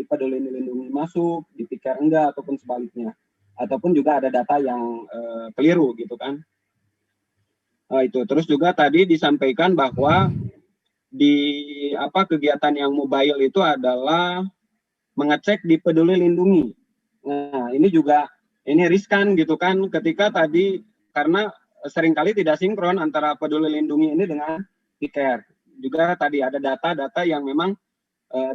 di Peduli Lindungi masuk, di Pikir enggak, ataupun sebaliknya, ataupun juga ada data yang keliru gitu kan. Itu terus juga tadi disampaikan bahwa di kegiatan yang mobile itu adalah mengecek di Peduli Lindungi. Nah ini riskan gitu kan, ketika tadi karena seringkali tidak sinkron antara Peduli Lindungi ini dengan Pikir. Juga tadi ada data-data yang memang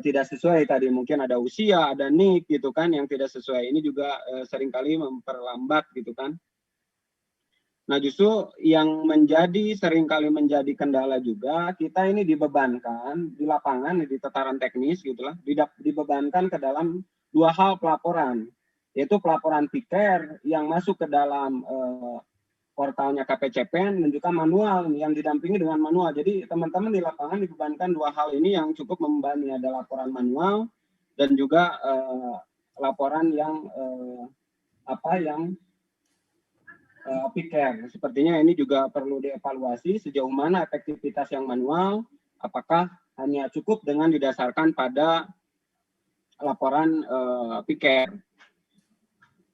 tidak sesuai, tadi mungkin ada usia, ada nik gitu kan yang tidak sesuai. Ini juga seringkali memperlambat gitu kan. Nah justru yang seringkali menjadi kendala juga, kita ini dibebankan di lapangan, di tataran teknis gitulah, dibebankan ke dalam 2 hal pelaporan, yaitu pelaporan Pikir yang masuk ke dalam portalnya KPCPEN dan juga manual yang didampingi dengan manual. Jadi teman-teman di lapangan dibebankan 2 hal ini yang cukup membebani, ada laporan manual dan juga laporan yang Pikir. Sepertinya ini juga perlu dievaluasi sejauh mana efektivitas yang manual, apakah hanya cukup dengan didasarkan pada laporan Pikir.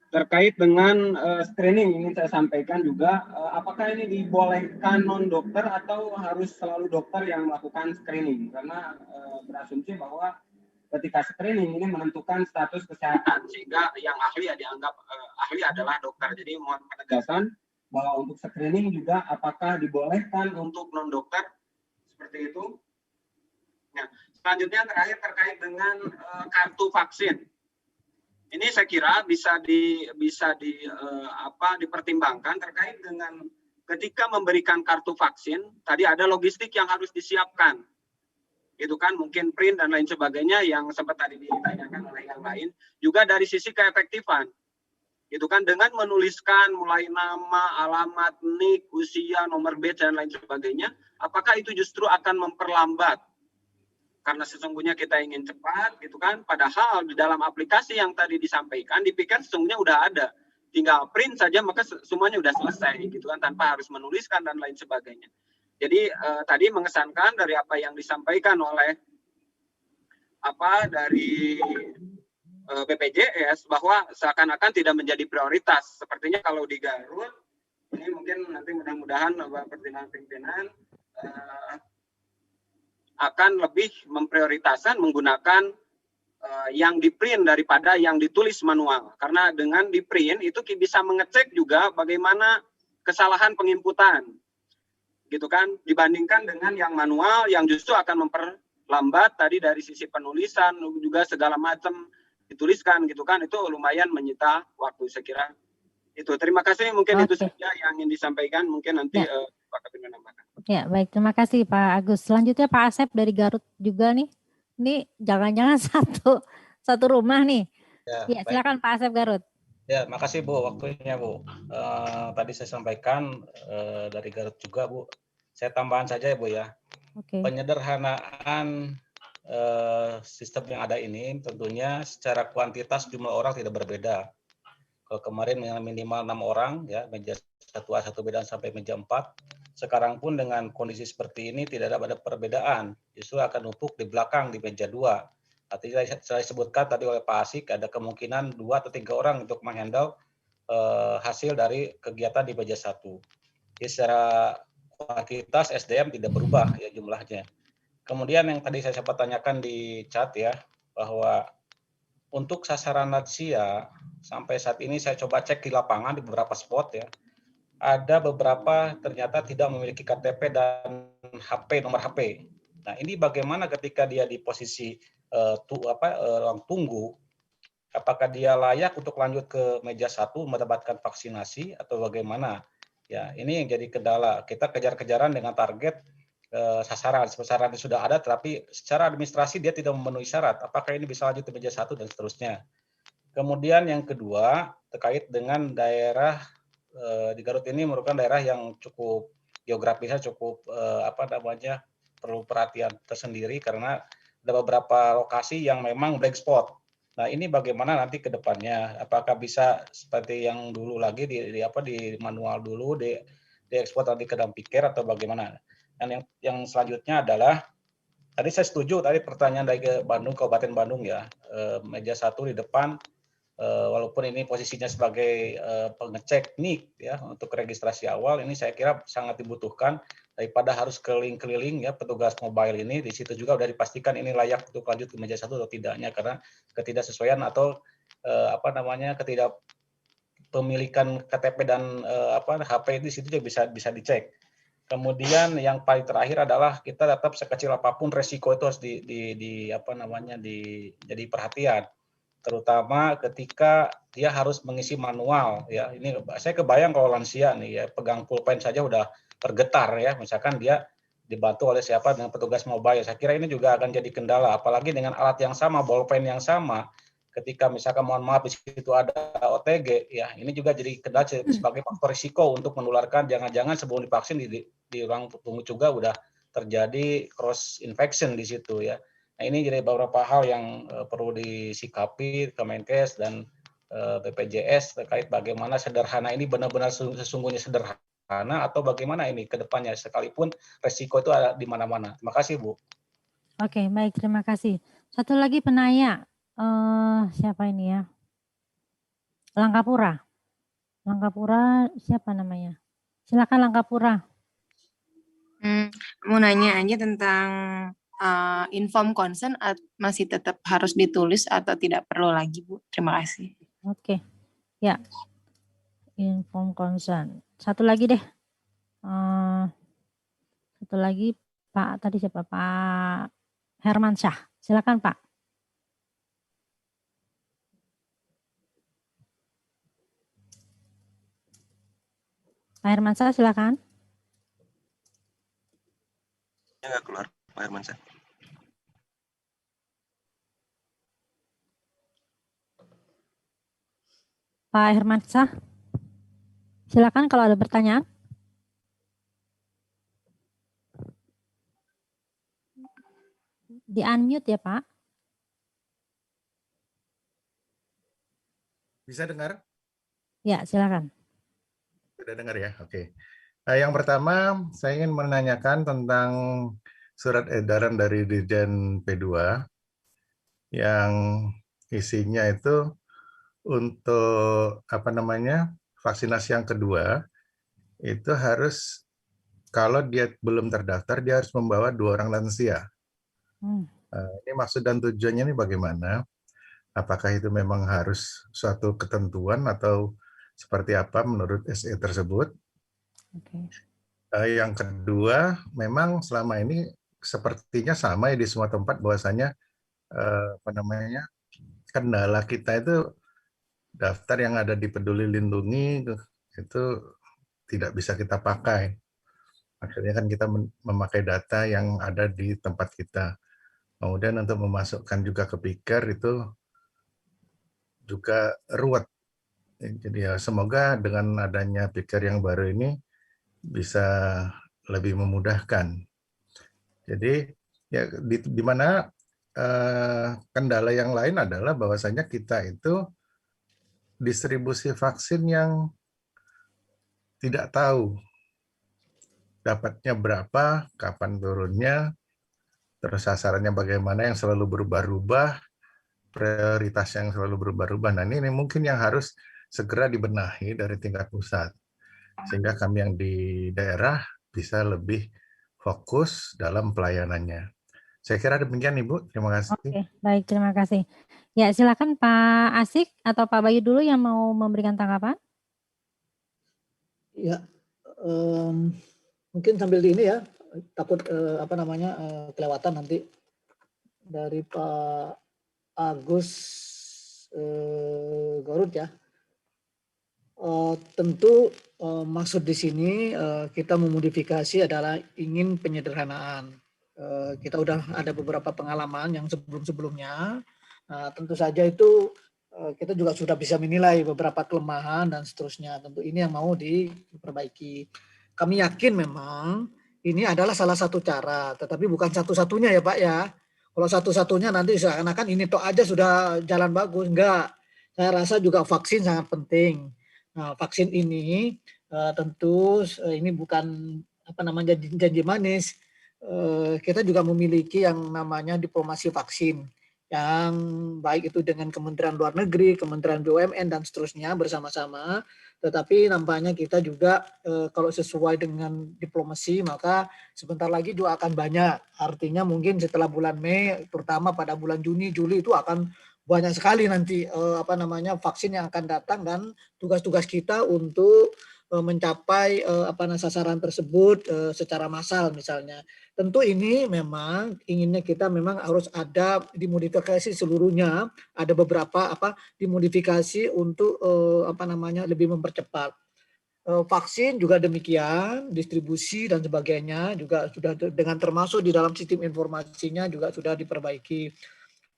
Terkait dengan screening ingin saya sampaikan juga, apakah ini dibolehkan non-dokter atau harus selalu dokter yang melakukan screening? Karena berasumsi bahwa ketika screening ini menentukan status kesehatan, sehingga yang ahli dianggap ahli adalah dokter. Jadi mohon penegasan bahwa untuk screening juga apakah dibolehkan untuk non-dokter seperti itu? Nah, selanjutnya terakhir terkait dengan kartu vaksin. Ini saya kira bisa dipertimbangkan terkait dengan ketika memberikan kartu vaksin, tadi ada logistik yang harus disiapkan. Itu kan mungkin print dan lain sebagainya yang sempat tadi ditanyakan oleh yang lain, juga dari sisi keefektifan. Itu kan dengan menuliskan mulai nama, alamat, nik, usia, nomor badge dan lain sebagainya, apakah itu justru akan memperlambat? Karena sesungguhnya kita ingin cepat, gitu kan. Padahal di dalam aplikasi yang tadi disampaikan, dipikir sesungguhnya udah ada. Tinggal print saja, maka semuanya udah selesai, gitu kan, tanpa harus menuliskan dan lain sebagainya. Jadi tadi mengesankan dari apa yang disampaikan oleh dari BPJS bahwa seakan-akan tidak menjadi prioritas. Sepertinya kalau di Garut, ini mungkin nanti mudah-mudahan pertimbangan pimpinan akan lebih memprioritaskan menggunakan yang di print daripada yang ditulis manual. Karena dengan di print itu bisa mengecek juga bagaimana kesalahan penginputan, gitu kan, dibandingkan dengan yang manual yang justru akan memperlambat tadi dari sisi penulisan juga segala macam dituliskan, gitu kan, itu lumayan menyita waktu, saya kira. Itu terima kasih, mungkin itu saja yang ingin disampaikan, mungkin nanti Pak Kabin menambahkan. Ya, baik. Terima kasih Pak Agus. Selanjutnya Pak Asep dari Garut juga nih. Ini jangan-jangan satu rumah nih. Ya, silakan Pak Asep Garut. Ya, makasih Bu waktunya Bu. Tadi saya sampaikan dari Garut juga Bu. Saya tambahan saja ya Bu ya. Penyederhanaan sistem yang ada ini tentunya secara kuantitas jumlah orang tidak berbeda. Kalau kemarin minimal 6 orang ya, meja 1A 1B dan sampai meja 4. Sekarang pun dengan kondisi seperti ini tidak ada perbedaan, justru akan numpuk di belakang di meja 2. Artinya saya sebutkan tadi oleh Pak Asik ada kemungkinan 2 atau 3 orang untuk menghandle hasil dari kegiatan di meja 1. Jadi secara kuantitas SDM tidak berubah ya jumlahnya. Kemudian yang tadi saya sempat tanyakan di chat ya, bahwa untuk sasaran lansia sampai saat ini saya coba cek di lapangan di beberapa spot ya. Ada beberapa ternyata tidak memiliki KTP dan HP, nomor HP. Nah, ini bagaimana ketika dia di posisi ruang tunggu, apakah dia layak untuk lanjut ke meja 1 mendapatkan vaksinasi atau bagaimana? Ya, ini yang jadi kendala. Kita kejar-kejaran dengan target sasaran yang sudah ada, tapi secara administrasi dia tidak memenuhi syarat. Apakah ini bisa lanjut ke meja 1 dan seterusnya? Kemudian yang kedua terkait dengan daerah di Garut ini merupakan daerah yang cukup geografisnya cukup perlu perhatian tersendiri karena ada beberapa lokasi yang memang black spot. Nah, ini bagaimana nanti ke depannya? Apakah bisa seperti yang dulu lagi di manual dulu diekspor nanti ke Dampikir atau bagaimana? Dan yang selanjutnya adalah tadi saya setuju tadi pertanyaan dari Bandung, Kabupaten Bandung ya, meja 1 di depan. Walaupun ini posisinya sebagai pengecek nik ya untuk registrasi awal, ini saya kira sangat dibutuhkan daripada harus keliling-keliling ya petugas mobile ini. Di situ juga sudah dipastikan ini layak untuk lanjut ke meja 1 atau tidaknya karena ketidaksesuaian atau ketidakpemilikan KTP dan HP di situ juga bisa dicek. Kemudian yang paling terakhir adalah kita tetap sekecil apapun resiko itu harus jadi perhatian. Terutama ketika dia harus mengisi manual ya. Ini saya kebayang kalau lansia nih ya pegang pulpen saja udah bergetar ya, misalkan dia dibantu oleh siapa dengan petugas mobile. Saya kira ini juga akan jadi kendala apalagi dengan alat yang sama, bolpen yang sama. Ketika misalkan mohon maaf di situ ada OTG ya, ini juga jadi kendala sebagai faktor risiko untuk menularkan. Jangan-jangan sebelum divaksin di ruang tunggu juga udah terjadi cross infection di situ ya. Nah, ini jadi beberapa hal yang perlu disikapi Kemenkes dan BPJS terkait bagaimana sederhana ini benar-benar sesungguhnya sederhana atau bagaimana ini ke depannya sekalipun resiko itu ada di mana-mana. Terima kasih, Bu. Oke, baik, terima kasih. Satu lagi penanya, siapa ini ya? Langkapura. Langkapura siapa namanya? Silakan Langkapura. Mau nanya aja tentang inform consent masih tetap harus ditulis atau tidak perlu lagi, Bu? Terima kasih. Oke, ya. Inform consent. Satu lagi deh. Satu lagi Pak, tadi siapa? Pak Hermansyah. Silakan Pak. Pak Hermansyah, silakan. Nggak keluar, Pak Hermansyah. Pak Hermansyah, silakan kalau ada pertanyaan. Di unmute ya Pak. Bisa dengar? Ya, silakan. Sudah dengar ya? Oke. Yang pertama, saya ingin menanyakan tentang surat edaran dari Dirjen P2 yang isinya itu untuk vaksinasi yang kedua itu harus, kalau dia belum terdaftar dia harus membawa 2 orang lansia. Ini maksud dan tujuannya ini bagaimana? Apakah itu memang harus suatu ketentuan atau seperti apa menurut SE tersebut? Yang kedua, memang selama ini sepertinya sama ya di semua tempat, bahwasanya kendala kita itu daftar yang ada di Peduli Lindungi itu tidak bisa kita pakai. Akhirnya kan kita memakai data yang ada di tempat kita. Kemudian untuk memasukkan juga ke Piker itu juga ruwet. Jadi ya semoga dengan adanya Piker yang baru ini bisa lebih memudahkan. Jadi ya di mana kendala yang lain adalah bahwasanya kita itu distribusi vaksin yang tidak tahu dapatnya berapa, kapan turunnya, terus sasarannya bagaimana, yang selalu berubah-ubah, prioritas yang selalu berubah-ubah. Nah ini mungkin yang harus segera dibenahi dari tingkat pusat, sehingga kami yang di daerah bisa lebih fokus dalam pelayanannya. Saya kira demikian Ibu, terima kasih. Oke, baik, terima kasih. Ya, silakan Pak Asik atau Pak Bayu dulu yang mau memberikan tanggapan. Ya, mungkin sambil di ini ya, takut kelewatan nanti dari Pak Agus Gorut ya. Tentu maksud di sini kita memodifikasi adalah ingin penyederhanaan. Kita udah ada beberapa pengalaman yang sebelum-sebelumnya. Tentu saja itu kita juga sudah bisa menilai beberapa kelemahan dan seterusnya. Tentu ini yang mau diperbaiki. Kami yakin memang ini adalah salah satu cara, tetapi bukan satu-satunya ya Pak ya. Kalau satu-satunya nanti seakan-akan ini toh aja sudah jalan bagus. Enggak. Saya rasa juga vaksin sangat penting. Nah, vaksin ini tentu ini bukan janji manis. Kita juga memiliki yang namanya diplomasi vaksin yang baik itu dengan Kementerian Luar Negeri, Kementerian BUMN dan seterusnya bersama-sama. Tetapi nampaknya kita juga kalau sesuai dengan diplomasi maka sebentar lagi juga akan banyak. Artinya mungkin setelah bulan Mei, terutama pada bulan Juni, Juli itu akan banyak sekali nanti vaksin yang akan datang, dan tugas-tugas kita untuk mencapai sasaran tersebut secara massal misalnya. Tentu ini memang inginnya kita memang harus ada dimodifikasi seluruhnya, ada beberapa dimodifikasi untuk lebih mempercepat. Vaksin juga demikian, distribusi dan sebagainya juga sudah dengan termasuk di dalam sistem informasinya juga sudah diperbaiki.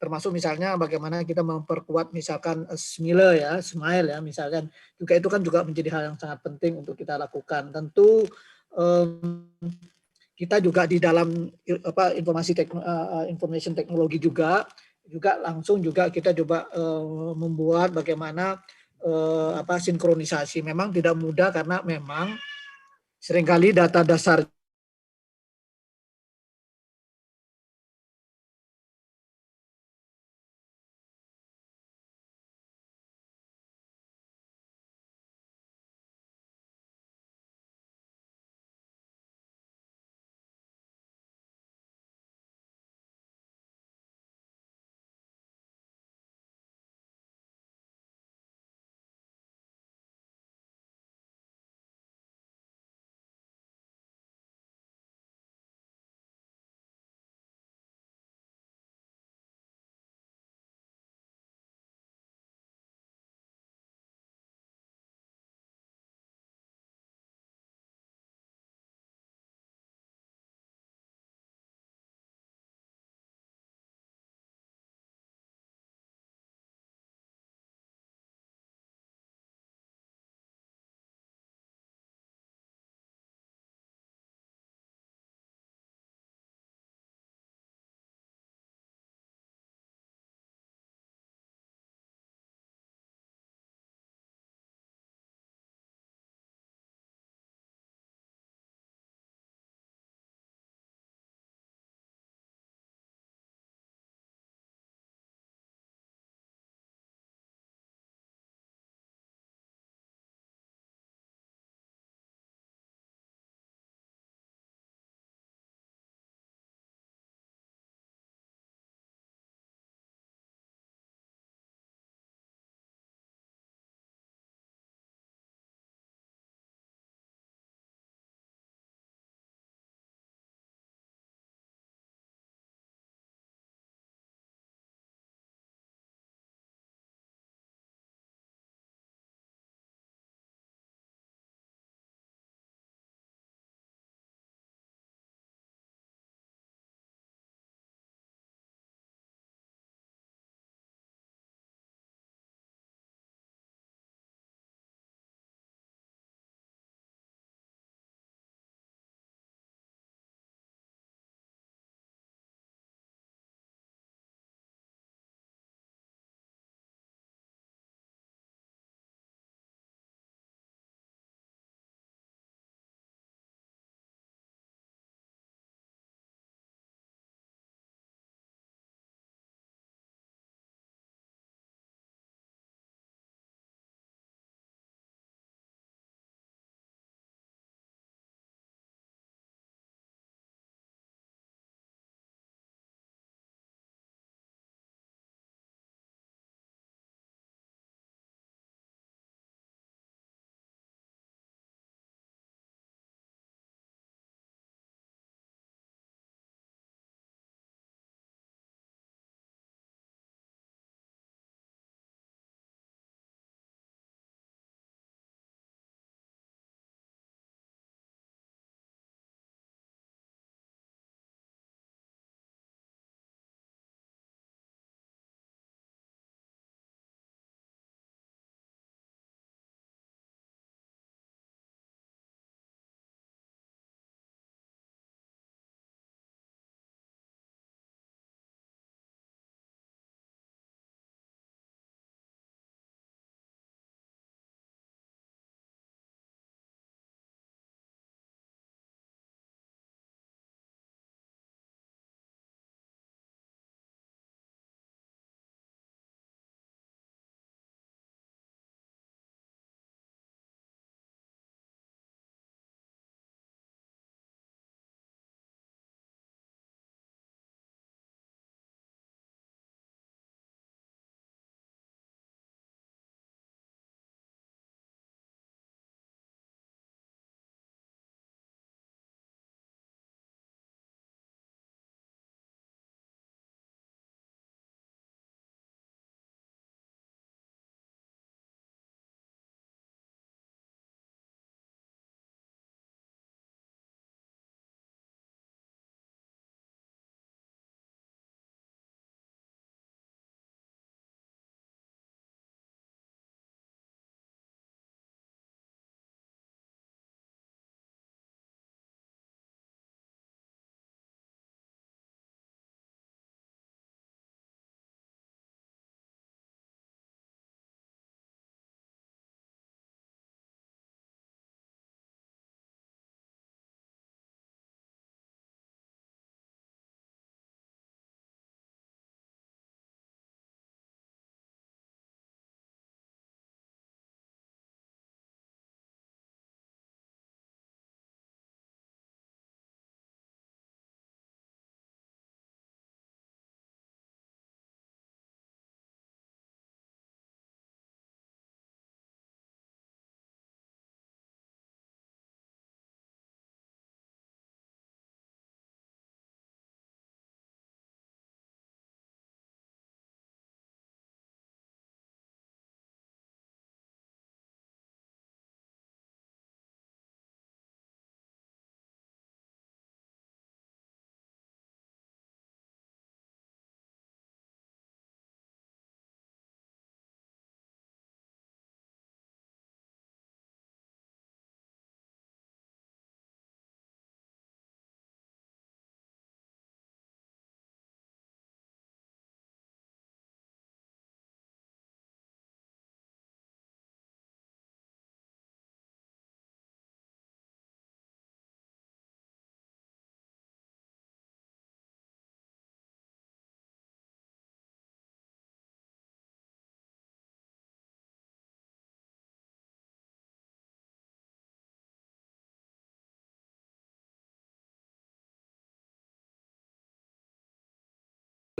Termasuk misalnya bagaimana kita memperkuat misalkan Smile ya misalkan, juga itu kan juga menjadi hal yang sangat penting untuk kita lakukan. Tentu kita juga di dalam information teknologi juga langsung juga kita coba membuat bagaimana sinkronisasi. Memang tidak mudah karena memang seringkali data dasar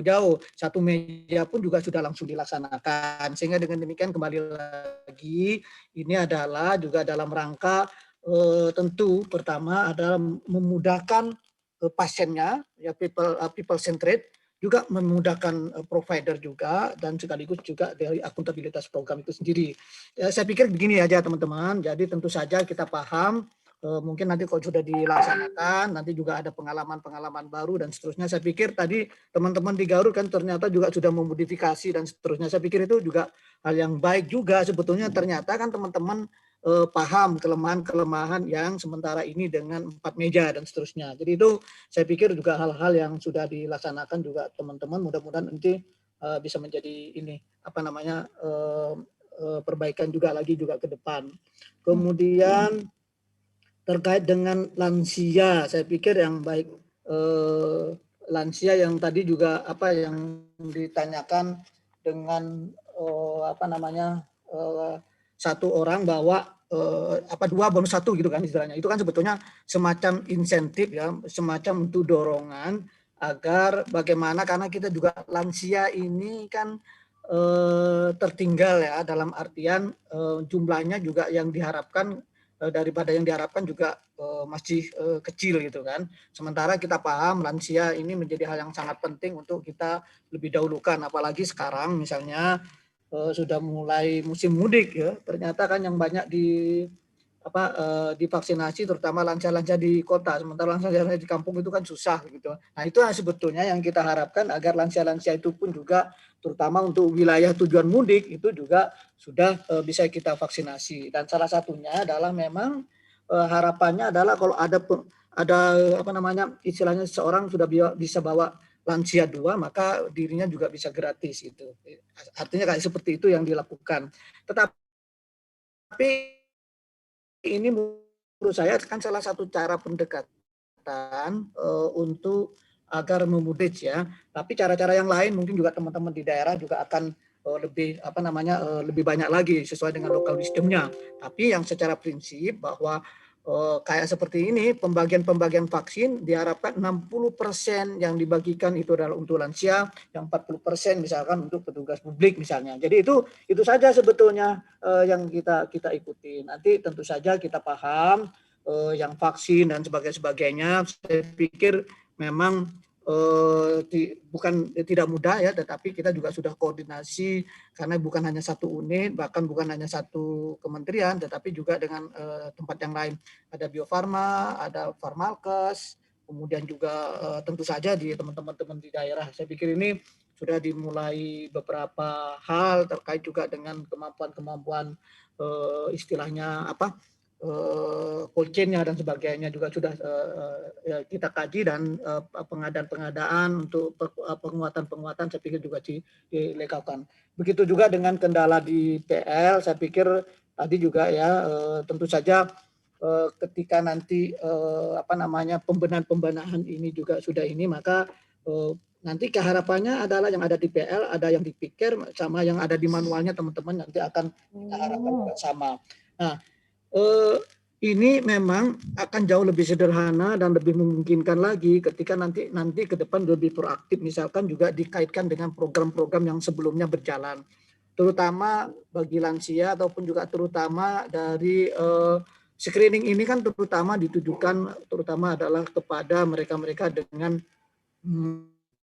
jauh. Satu meja pun juga sudah langsung dilaksanakan. Sehingga dengan demikian kembali lagi ini adalah juga dalam rangka tentu pertama adalah memudahkan pasiennya, ya people centered, juga memudahkan provider juga, dan sekaligus juga dari akuntabilitas program itu sendiri. Ya, saya pikir begini aja teman-teman, jadi tentu saja kita paham, mungkin nanti kalau sudah dilaksanakan, nanti juga ada pengalaman-pengalaman baru dan seterusnya. Saya pikir tadi teman-teman di Garut kan ternyata juga sudah memodifikasi dan seterusnya. Saya pikir itu juga hal yang baik juga sebetulnya, ternyata kan teman-teman paham kelemahan-kelemahan yang sementara ini dengan 4 meja dan seterusnya. Jadi itu saya pikir juga hal-hal yang sudah dilaksanakan juga teman-teman, mudah-mudahan nanti bisa menjadi ini apa namanya perbaikan juga lagi juga ke depan. Kemudian terkait dengan lansia, saya pikir yang baik lansia yang tadi juga apa yang ditanyakan dengan apa namanya satu orang bawa dua bonus satu gitu kan istilahnya. Itu kan sebetulnya semacam insentif ya, semacam untuk dorongan agar bagaimana, karena kita juga lansia ini kan tertinggal ya, dalam artian jumlahnya juga yang diharapkan daripada yang diharapkan juga masih kecil gitu kan. Sementara kita paham lansia ini menjadi hal yang sangat penting untuk kita lebih dahulukan, apalagi sekarang misalnya sudah mulai musim mudik ya, ternyata kan yang banyak divaksinasi terutama lansia-lansia di kota, sementara lansia-lansia di kampung itu kan susah gitu. Nah itu yang sebetulnya yang kita harapkan agar lansia-lansia itu pun juga terutama untuk wilayah tujuan mudik itu juga sudah bisa kita vaksinasi, dan salah satunya adalah memang harapannya adalah kalau ada apa namanya istilahnya seseorang sudah bisa bawa lansia 2, maka dirinya juga bisa gratis itu. Artinya kayak seperti itu yang dilakukan. Tetapi ini menurut saya kan salah satu cara pendekatan untuk agar memudik ya. Tapi cara-cara yang lain mungkin juga teman-teman di daerah juga akan lebih apa namanya lebih banyak lagi sesuai dengan local wisdomnya. Tapi yang secara prinsip bahwa kayak seperti ini, pembagian vaksin diharapkan 60% yang dibagikan itu adalah untuk lansia, yang 40% misalkan untuk petugas publik misalnya. Jadi itu saja sebetulnya yang kita ikuti. Nanti tentu saja kita paham yang vaksin dan sebagainya. Saya pikir memang bukan tidak mudah ya, tetapi kita juga sudah koordinasi karena bukan hanya satu unit, bahkan bukan hanya satu kementerian, tetapi juga dengan tempat yang lain. Ada Bio Farma, ada Farmalkes, kemudian juga tentu saja di teman-teman di daerah. Saya pikir ini sudah dimulai beberapa hal terkait juga dengan kemampuan istilahnya apa, cold chain-nya dan sebagainya juga sudah kita kaji, dan pengadaan untuk penguatan saya pikir juga dilegalkan. Begitu juga dengan kendala di PL, saya pikir tadi juga ya tentu saja ketika nanti apa namanya pembenahan ini juga sudah ini, maka nanti keharapannya adalah yang ada di PL, ada yang dipikir sama yang ada di manualnya teman-teman nanti akan kita harapkan sama. Nah, ini memang akan jauh lebih sederhana dan lebih memungkinkan lagi ketika nanti ke depan lebih proaktif, misalkan juga dikaitkan dengan program-program yang sebelumnya berjalan, terutama bagi lansia ataupun juga terutama dari screening ini kan terutama ditujukan terutama adalah kepada mereka-mereka dengan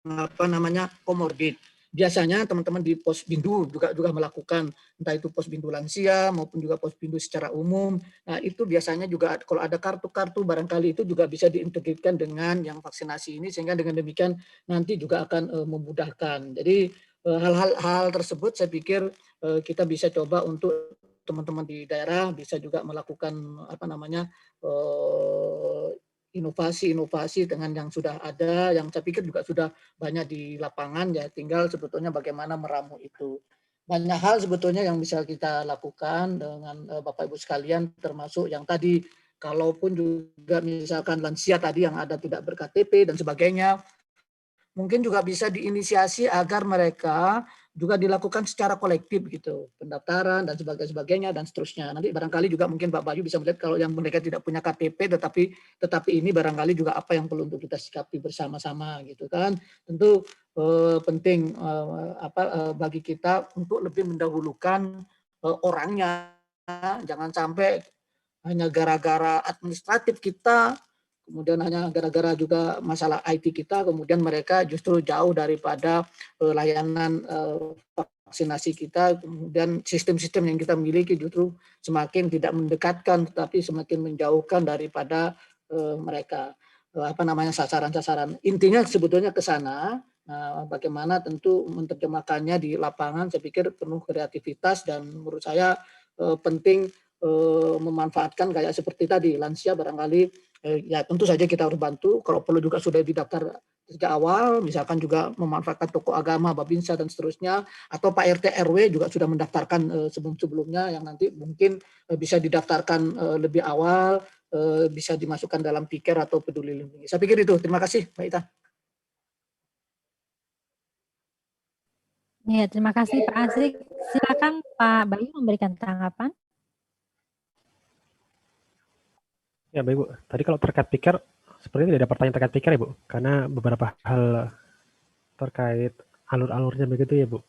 apa namanya komorbid. Biasanya teman-teman di Posbindu juga melakukan, entah itu Posbindu lansia maupun juga Posbindu secara umum. Nah itu biasanya juga kalau ada kartu-kartu barangkali itu juga bisa diintegrasikan dengan yang vaksinasi ini, sehingga dengan demikian nanti juga akan memudahkan. Jadi hal-hal tersebut saya pikir kita bisa coba untuk teman-teman di daerah bisa juga melakukan apa namanya inovasi-inovasi dengan yang sudah ada, yang saya pikir juga sudah banyak di lapangan ya, tinggal sebetulnya bagaimana meramu itu. Banyak hal sebetulnya yang bisa kita lakukan dengan Bapak Ibu sekalian, termasuk yang tadi, kalaupun juga misalkan lansia tadi yang ada tidak ber-KTP dan sebagainya, mungkin juga bisa diinisiasi agar mereka juga dilakukan secara kolektif gitu, pendaftaran dan sebagainya dan seterusnya. Nanti barangkali juga mungkin Pak Bayu bisa melihat kalau yang mereka tidak punya KTP tetapi ini barangkali juga apa yang perlu untuk kita sikapi bersama-sama gitu kan. Tentu penting bagi kita untuk lebih mendahulukan orangnya, jangan sampai hanya gara-gara administratif kita, kemudian hanya gara-gara juga masalah IT kita, kemudian mereka justru jauh daripada layanan vaksinasi kita, kemudian sistem-sistem yang kita miliki justru semakin tidak mendekatkan, tetapi semakin menjauhkan daripada mereka sasaran-sasaran. Intinya sebetulnya ke sana. Nah, bagaimana tentu menerjemahkannya di lapangan, saya pikir penuh kreativitas dan menurut saya penting memanfaatkan kayak seperti tadi lansia barangkali ya tentu saja kita harus bantu, kalau perlu juga sudah didaftar sejak awal, misalkan juga memanfaatkan tokoh agama, Babinsa dan seterusnya, atau Pak RT RW juga sudah mendaftarkan sebelum-sebelumnya yang nanti mungkin bisa didaftarkan lebih awal, bisa dimasukkan dalam Piker atau Peduli Lindungi. Saya pikir itu. Terima kasih, Mbak Ita. Ya, terima kasih Pak Asik. Silakan Pak Bayu memberikan tanggapan. Ya, baik Bu. Tadi kalau terkait Piker, sepertinya tidak ada pertanyaan terkait Piker ya Bu, karena beberapa hal terkait alur-alurnya begitu ya Bu.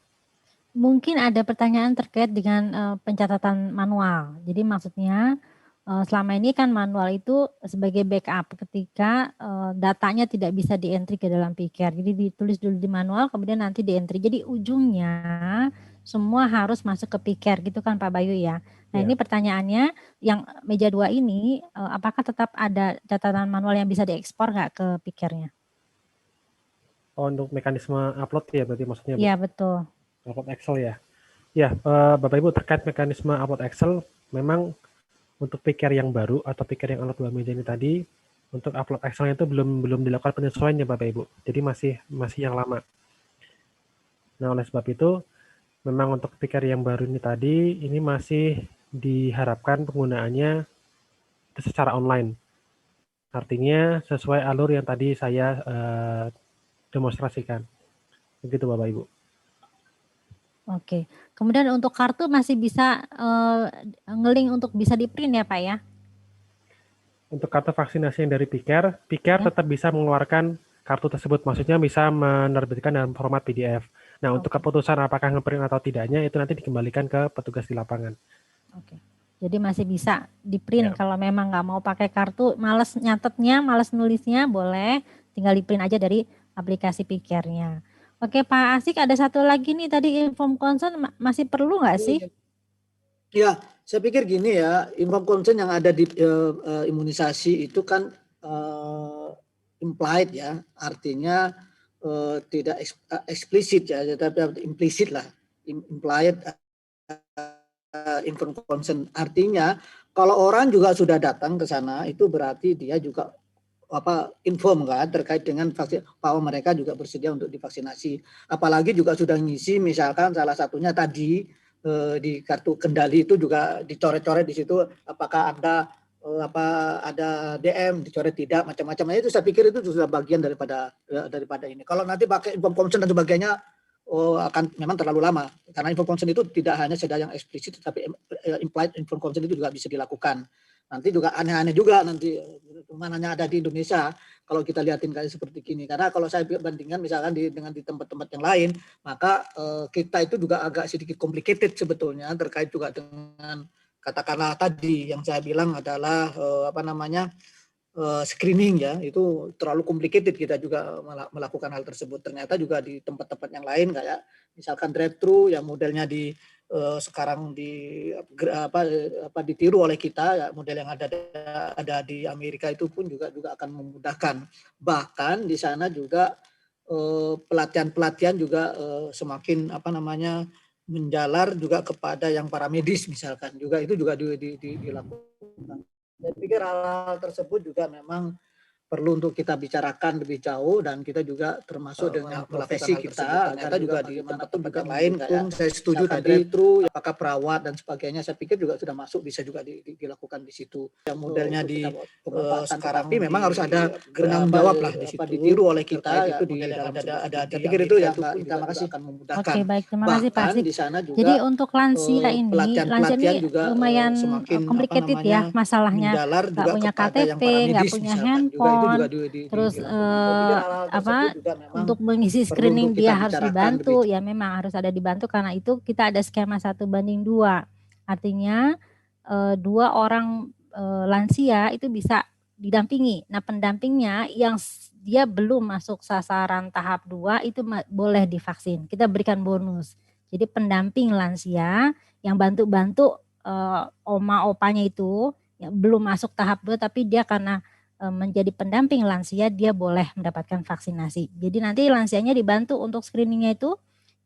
Mungkin ada pertanyaan terkait dengan pencatatan manual. Jadi maksudnya selama ini kan manual itu sebagai backup ketika datanya tidak bisa di-entry ke dalam Piker. Jadi ditulis dulu di manual, kemudian nanti di-entry. Jadi ujungnya semua harus masuk ke Piker gitu kan Pak Bayu ya. Nah ini pertanyaannya, yang meja 2 ini apakah tetap ada catatan manual yang bisa diekspor nggak ke Pikernya? Oh, untuk mekanisme upload ya berarti maksudnya Bu? Iya betul. Upload Excel ya. Ya, Bapak Ibu terkait mekanisme upload Excel, memang untuk Piker yang baru atau Piker yang upload 2 meja ini tadi, untuk upload Excel itu belum dilakukan penyesuaian ya Bapak Ibu. Jadi masih yang lama. Nah, oleh sebab itu memang untuk Piker yang baru ini tadi ini masih diharapkan penggunaannya secara online. Artinya sesuai alur yang tadi saya demonstrasikan. Begitu Bapak Ibu. Oke, kemudian untuk kartu masih bisa nge-link untuk bisa di-print ya Pak ya? Untuk kartu vaksinasi yang dari Piker tetap bisa mengeluarkan kartu tersebut, maksudnya bisa menerbitkan dalam format PDF. Nah, untuk keputusan apakah nge-print atau tidaknya itu nanti dikembalikan ke petugas di lapangan. Oke, jadi masih bisa di-print kalau memang nggak mau pakai kartu, males nyatetnya, males nulisnya, boleh tinggal di-print aja dari aplikasi Pikernya. Oke Pak Asik, ada satu lagi nih tadi inform consent masih perlu nggak sih? Ya, saya pikir gini ya, inform consent yang ada di imunisasi itu kan implied ya, artinya tidak eksplisit ya, tapi implisit lah, implied inform consent. Artinya kalau orang juga sudah datang ke sana itu berarti dia juga inform kan terkait dengan vaksin, bahwa mereka juga bersedia untuk divaksinasi. Apalagi juga sudah ngisi misalkan salah satunya tadi di kartu kendali itu juga dicoret-coret di situ apakah Anda ada DM dicoret tidak macam-macam. Itu saya pikir itu sudah bagian daripada ini. Kalau nanti pakai inform consent dan sebagainya akan memang terlalu lama karena inform consent itu tidak hanya sekedar yang eksplisit tapi implied inform consent itu juga bisa dilakukan. Nanti juga aneh-aneh juga nanti hanya ada di Indonesia kalau kita lihatin kayak seperti gini, karena kalau saya bandingkan misalkan dengan di tempat-tempat yang lain maka kita itu juga agak sedikit complicated sebetulnya terkait juga dengan katakanlah tadi yang saya bilang adalah screening ya, itu terlalu complicated kita juga melakukan hal tersebut. Ternyata juga di tempat-tempat yang lain kayak misalkan drive-thru yang modelnya sekarang ditiru oleh kita ya, model yang ada di Amerika itu pun juga akan memudahkan. Bahkan di sana juga pelatihan juga semakin menjalar juga kepada yang para medis misalkan itu juga dilakukan. Saya pikir hal tersebut juga memang perlu untuk kita bicarakan lebih jauh, dan kita juga termasuk dengan profesi kita juga di tempat-tempat yang lain, saya setuju tadi apakah perawat dan sebagainya, saya pikir juga sudah masuk, bisa juga dilakukan di situ. Yang modelnya di sekarang, tapi memang harus ada penanggung jawab lah di situ, ditiru oleh kita itu di dalam ada saya pikir itu yang kita akan memudahkan. Oke, baik, terima kasih Pak Asik. Di sana juga, jadi untuk lansia ini, lansia ini juga lumayan semakin complicated ya masalahnya, nggak punya KTP, nggak punya handphone, terus untuk mengisi screening dia harus dibantu, ya memang harus ada dibantu, karena itu kita ada skema 1:2, artinya 2 orang lansia itu bisa didampingi. Nah, pendampingnya yang dia belum masuk sasaran tahap 2 itu boleh divaksin, kita berikan bonus. Jadi pendamping lansia yang bantu-bantu oma opanya itu yang belum masuk tahap 2 tapi dia karena menjadi pendamping lansia, dia boleh mendapatkan vaksinasi. Jadi nanti lansianya dibantu untuk screeningnya itu,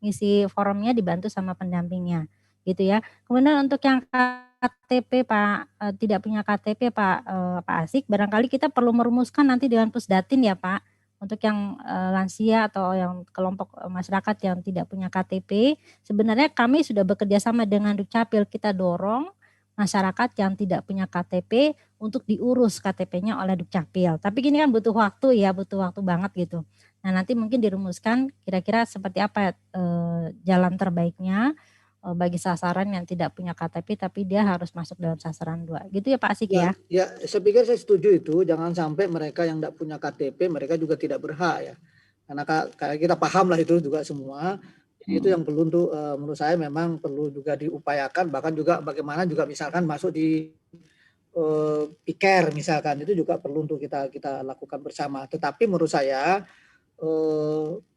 ngisi forumnya dibantu sama pendampingnya, gitu ya. Kemudian untuk yang KTP Pak, tidak punya KTP Pak Asik, barangkali kita perlu merumuskan nanti dengan Pusdatin ya Pak, untuk yang lansia atau yang kelompok masyarakat yang tidak punya KTP. Sebenarnya kami sudah bekerja sama dengan Dukcapil, kita dorong masyarakat yang tidak punya KTP untuk diurus KTP-nya oleh Dukcapil. Tapi gini kan butuh waktu ya, butuh waktu banget gitu. Nah nanti mungkin dirumuskan kira-kira seperti apa jalan terbaiknya bagi sasaran yang tidak punya KTP tapi dia harus masuk dalam sasaran 2. Gitu ya Pak Asik ya? Ya, saya pikir saya setuju itu. Jangan sampai mereka yang tidak punya KTP, mereka juga tidak berhak ya. Karena kita paham lah itu juga semua. Itu yang perlu untuk menurut saya memang perlu juga diupayakan, bahkan juga bagaimana juga misalkan masuk di PIKER misalkan, itu juga perlu untuk kita lakukan bersama. Tetapi menurut saya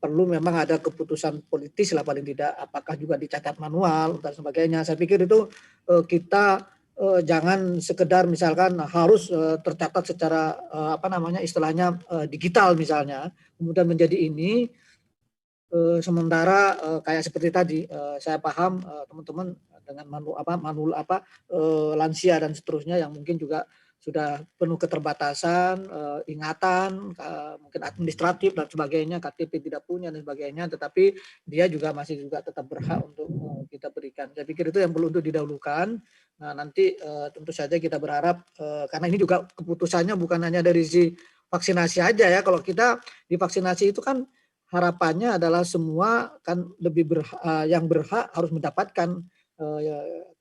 perlu memang ada keputusan politis lah paling tidak, apakah juga dicatat manual dan sebagainya. Saya pikir itu kita jangan sekedar misalkan harus tercatat secara istilahnya digital misalnya, kemudian menjadi ini. Sementara kayak seperti tadi, saya paham teman-teman dengan lansia dan seterusnya yang mungkin juga sudah penuh keterbatasan, ingatan, mungkin administratif dan sebagainya, KTP tidak punya dan sebagainya, tetapi dia juga masih tetap berhak untuk kita berikan. Saya pikir itu yang perlu untuk didahulukan. Nah nanti tentu saja kita berharap, karena ini juga keputusannya bukan hanya dari si vaksinasi aja ya, kalau kita divaksinasi itu kan harapannya adalah semua kan yang berhak harus mendapatkan,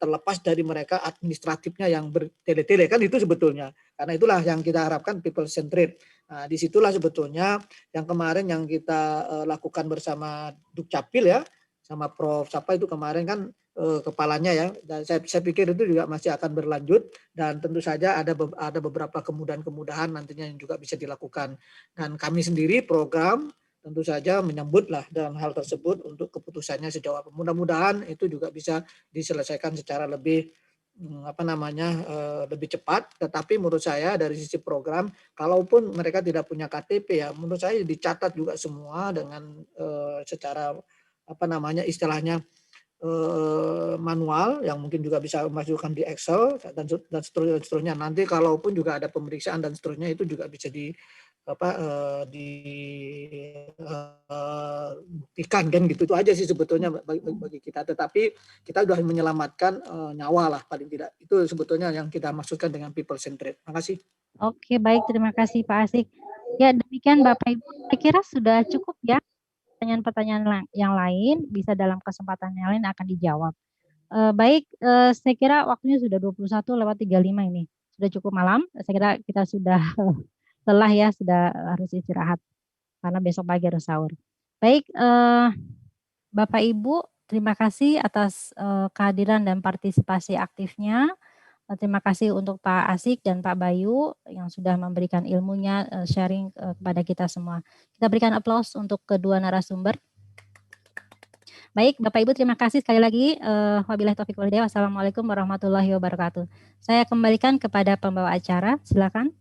terlepas dari mereka administratifnya yang bertele-tele kan, itu sebetulnya. Karena itulah yang kita harapkan people centered. Nah, disitulah sebetulnya yang kemarin yang kita lakukan bersama Dukcapil ya, sama Prof. Sapa itu kemarin kan kepalanya ya. Dan saya pikir itu juga masih akan berlanjut, dan tentu saja ada beberapa kemudahan-kemudahan nantinya yang juga bisa dilakukan. Dan kami sendiri program tentu saja menyambutlah dalam hal tersebut untuk keputusannya sejauh apa. Mudah-mudahan itu juga bisa diselesaikan secara lebih lebih cepat. Tetapi menurut saya dari sisi program, kalaupun mereka tidak punya KTP ya, menurut saya dicatat juga semua dengan secara istilahnya manual, yang mungkin juga bisa masukkan di Excel dan seterusnya. Nanti kalaupun juga ada pemeriksaan dan seterusnya, itu juga bisa dibuktikan kan gitu. Itu aja sih sebetulnya bagi kita, tetapi kita sudah menyelamatkan nyawa lah paling tidak. Itu sebetulnya yang kita maksudkan dengan people centered. Terima kasih. Oke, baik, terima kasih Pak Asik. Ya demikian Bapak Ibu, saya kira sudah cukup ya. Pertanyaan-pertanyaan yang lain bisa dalam kesempatan yang lain akan dijawab. Baik, saya kira waktunya sudah 21:35 ini. Sudah cukup malam, saya kira kita sudah lelah ya, sudah harus istirahat karena besok pagi harus sahur. Baik, Bapak Ibu, terima kasih atas kehadiran dan partisipasi aktifnya. Terima kasih untuk Pak Asik dan Pak Bayu yang sudah memberikan ilmunya, sharing kepada kita semua. Kita berikan aplaus untuk kedua narasumber. Baik, Bapak Ibu, terima kasih sekali lagi. Wabillahi taufiq wal hidayah. Wassalamualaikum warahmatullahi wabarakatuh. Saya kembalikan kepada pembawa acara. Silakan.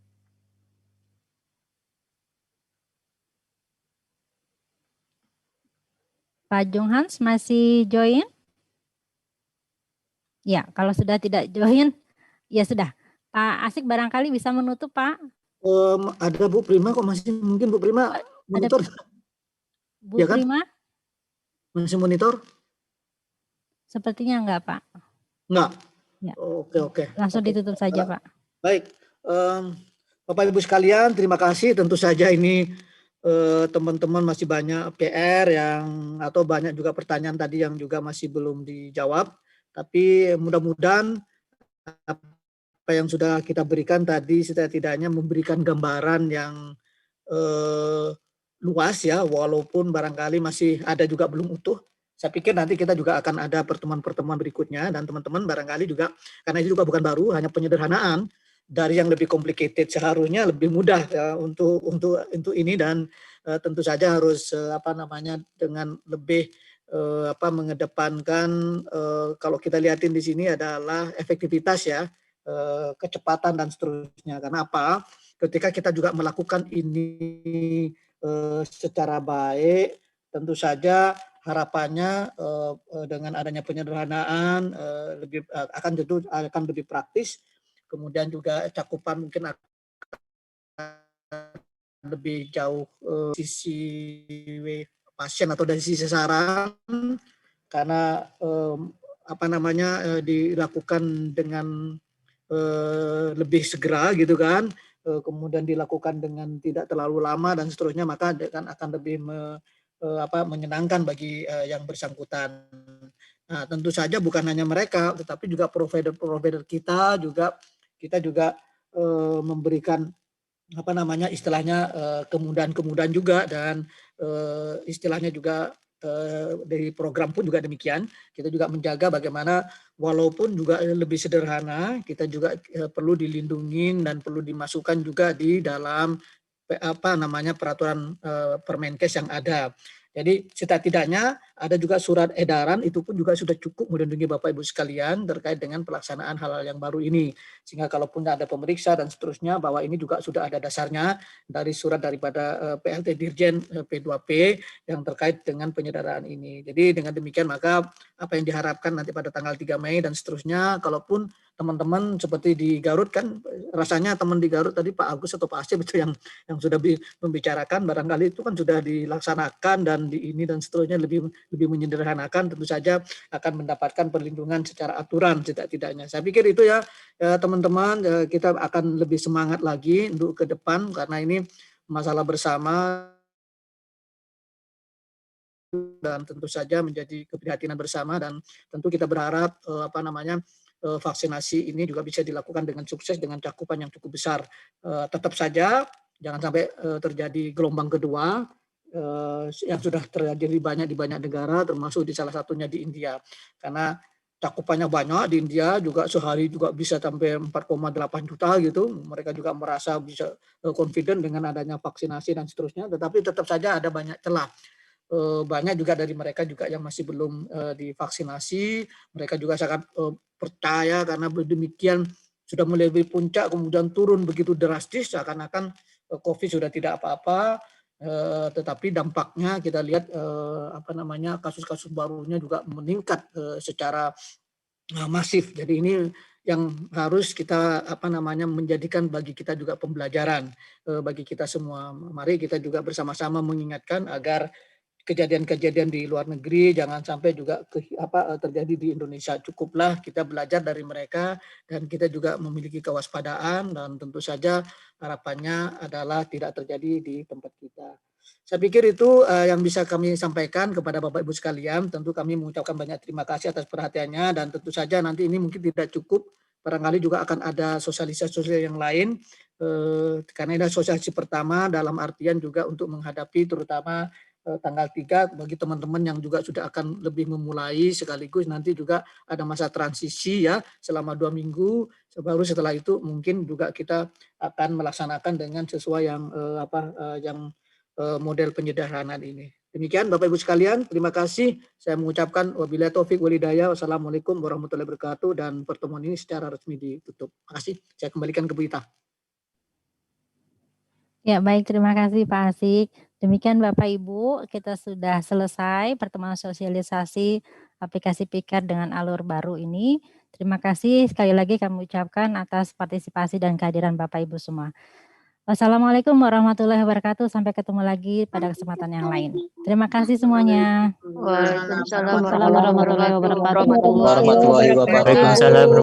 Pak Jung Hans masih join? Ya, kalau sudah tidak join, ya sudah. Pak Asik barangkali bisa menutup, Pak. Ada Bu Prima kok masih, mungkin Bu Prima monitor. Bu Ya kan? Prima? Masih monitor? Sepertinya enggak, Pak. Enggak? Ya. Oke. Langsung ditutup saja, Pak. Baik, Bapak Ibu sekalian, terima kasih. Tentu saja ini teman-teman masih banyak PR atau banyak juga pertanyaan tadi yang juga masih belum dijawab. Tapi mudah-mudahan apa yang sudah kita berikan tadi setidaknya memberikan gambaran yang luas ya, walaupun barangkali masih ada juga belum utuh. Saya pikir nanti kita juga akan ada pertemuan-pertemuan berikutnya, dan teman-teman barangkali juga, karena ini juga bukan baru, hanya penyederhanaan dari yang lebih complicated, seharusnya lebih mudah ya, untuk ini, dan tentu saja harus dengan lebih mengedepankan, kalau kita lihatin di sini adalah efektivitas ya, kecepatan dan seterusnya. Karena apa? Ketika kita juga melakukan ini secara baik, tentu saja harapannya dengan adanya penyederhanaan akan lebih praktis, kemudian juga cakupan mungkin akan lebih jauh sisi pasien atau dari sisi sasaran, karena dilakukan dengan lebih segera gitu kan, kemudian dilakukan dengan tidak terlalu lama dan seterusnya, maka akan lebih menyenangkan bagi yang bersangkutan. Nah, tentu saja bukan hanya mereka, tetapi juga provider kita juga memberikan istilahnya kemudahan juga, dan istilahnya juga dari program pun juga demikian. Kita juga menjaga bagaimana walaupun juga lebih sederhana, kita juga perlu dilindungi dan perlu dimasukkan juga di dalam peraturan Permenkes yang ada. Jadi setidaknya ada juga surat edaran, itu pun juga sudah cukup melindungi Bapak Ibu sekalian terkait dengan pelaksanaan hal-hal yang baru ini. Sehingga kalaupun ada pemeriksa dan seterusnya, bahwa ini juga sudah ada dasarnya dari surat daripada PLT Dirjen P2P yang terkait dengan penyederhanaan ini. Jadi dengan demikian maka apa yang diharapkan nanti pada tanggal 3 Mei dan seterusnya, kalaupun teman-teman seperti di Garut kan, rasanya teman di Garut tadi Pak Agus atau Pak Asep itu yang sudah membicarakan, barangkali itu kan sudah dilaksanakan dan di ini dan seterusnya lebih menyederhanakan, tentu saja akan mendapatkan perlindungan secara aturan tidak-tidaknya. Saya pikir itu ya teman-teman, kita akan lebih semangat lagi untuk ke depan, karena ini masalah bersama dan tentu saja menjadi keprihatinan bersama, dan tentu kita berharap vaksinasi ini juga bisa dilakukan dengan sukses dengan cakupan yang cukup besar. Tetap saja jangan sampai terjadi gelombang kedua yang sudah terjadi di banyak negara, termasuk di salah satunya di India, karena cakupannya banyak di India juga, sehari juga bisa sampai 4,8 juta gitu. Mereka juga merasa bisa confident dengan adanya vaksinasi dan seterusnya, tetapi tetap saja ada banyak celah. Banyak juga dari mereka juga yang masih belum divaksinasi, mereka juga sangat percaya karena demikian sudah mulai puncak kemudian turun begitu drastis, seakan-akan COVID sudah tidak apa-apa, tetapi dampaknya kita lihat kasus-kasus barunya juga meningkat secara masif. Jadi ini yang harus kita menjadikan bagi kita juga pembelajaran bagi kita semua. Mari kita juga bersama-sama mengingatkan agar kejadian-kejadian di luar negeri jangan sampai juga terjadi di Indonesia. Cukuplah kita belajar dari mereka dan kita juga memiliki kewaspadaan, dan tentu saja harapannya adalah tidak terjadi di tempat kita. Saya pikir itu yang bisa kami sampaikan kepada Bapak Ibu sekalian. Tentu kami mengucapkan banyak terima kasih atas perhatiannya, dan tentu saja nanti ini mungkin tidak cukup, barangkali juga akan ada sosialisasi yang lain, karena ini sosialisasi pertama dalam artian juga untuk menghadapi terutama tanggal 3 bagi teman-teman yang juga sudah akan lebih memulai, sekaligus nanti juga ada masa transisi ya selama 2 minggu, baru setelah itu mungkin juga kita akan melaksanakan dengan sesuai yang model penyederhanaan ini. Demikian Bapak Ibu sekalian, terima kasih. Saya mengucapkan wabillahi taufik walhidayah. Wassalamualaikum warahmatullahi wabarakatuh, dan pertemuan ini secara resmi ditutup. Terima kasih. Saya kembalikan ke Bu Ita. Ya, baik, terima kasih Pak Asik. Demikian Bapak Ibu, kita sudah selesai pertemuan sosialisasi aplikasi Pikar dengan alur baru ini. Terima kasih sekali lagi kami ucapkan atas partisipasi dan kehadiran Bapak Ibu semua. Wassalamualaikum warahmatullahi wabarakatuh. Sampai ketemu lagi pada kesempatan yang lain. Terima kasih semuanya. Waalaikumsalam Waalaikumsalam warahmatullahi wabarakatuh. warahmatullahi wabarakatuh. Waalaikumsalam.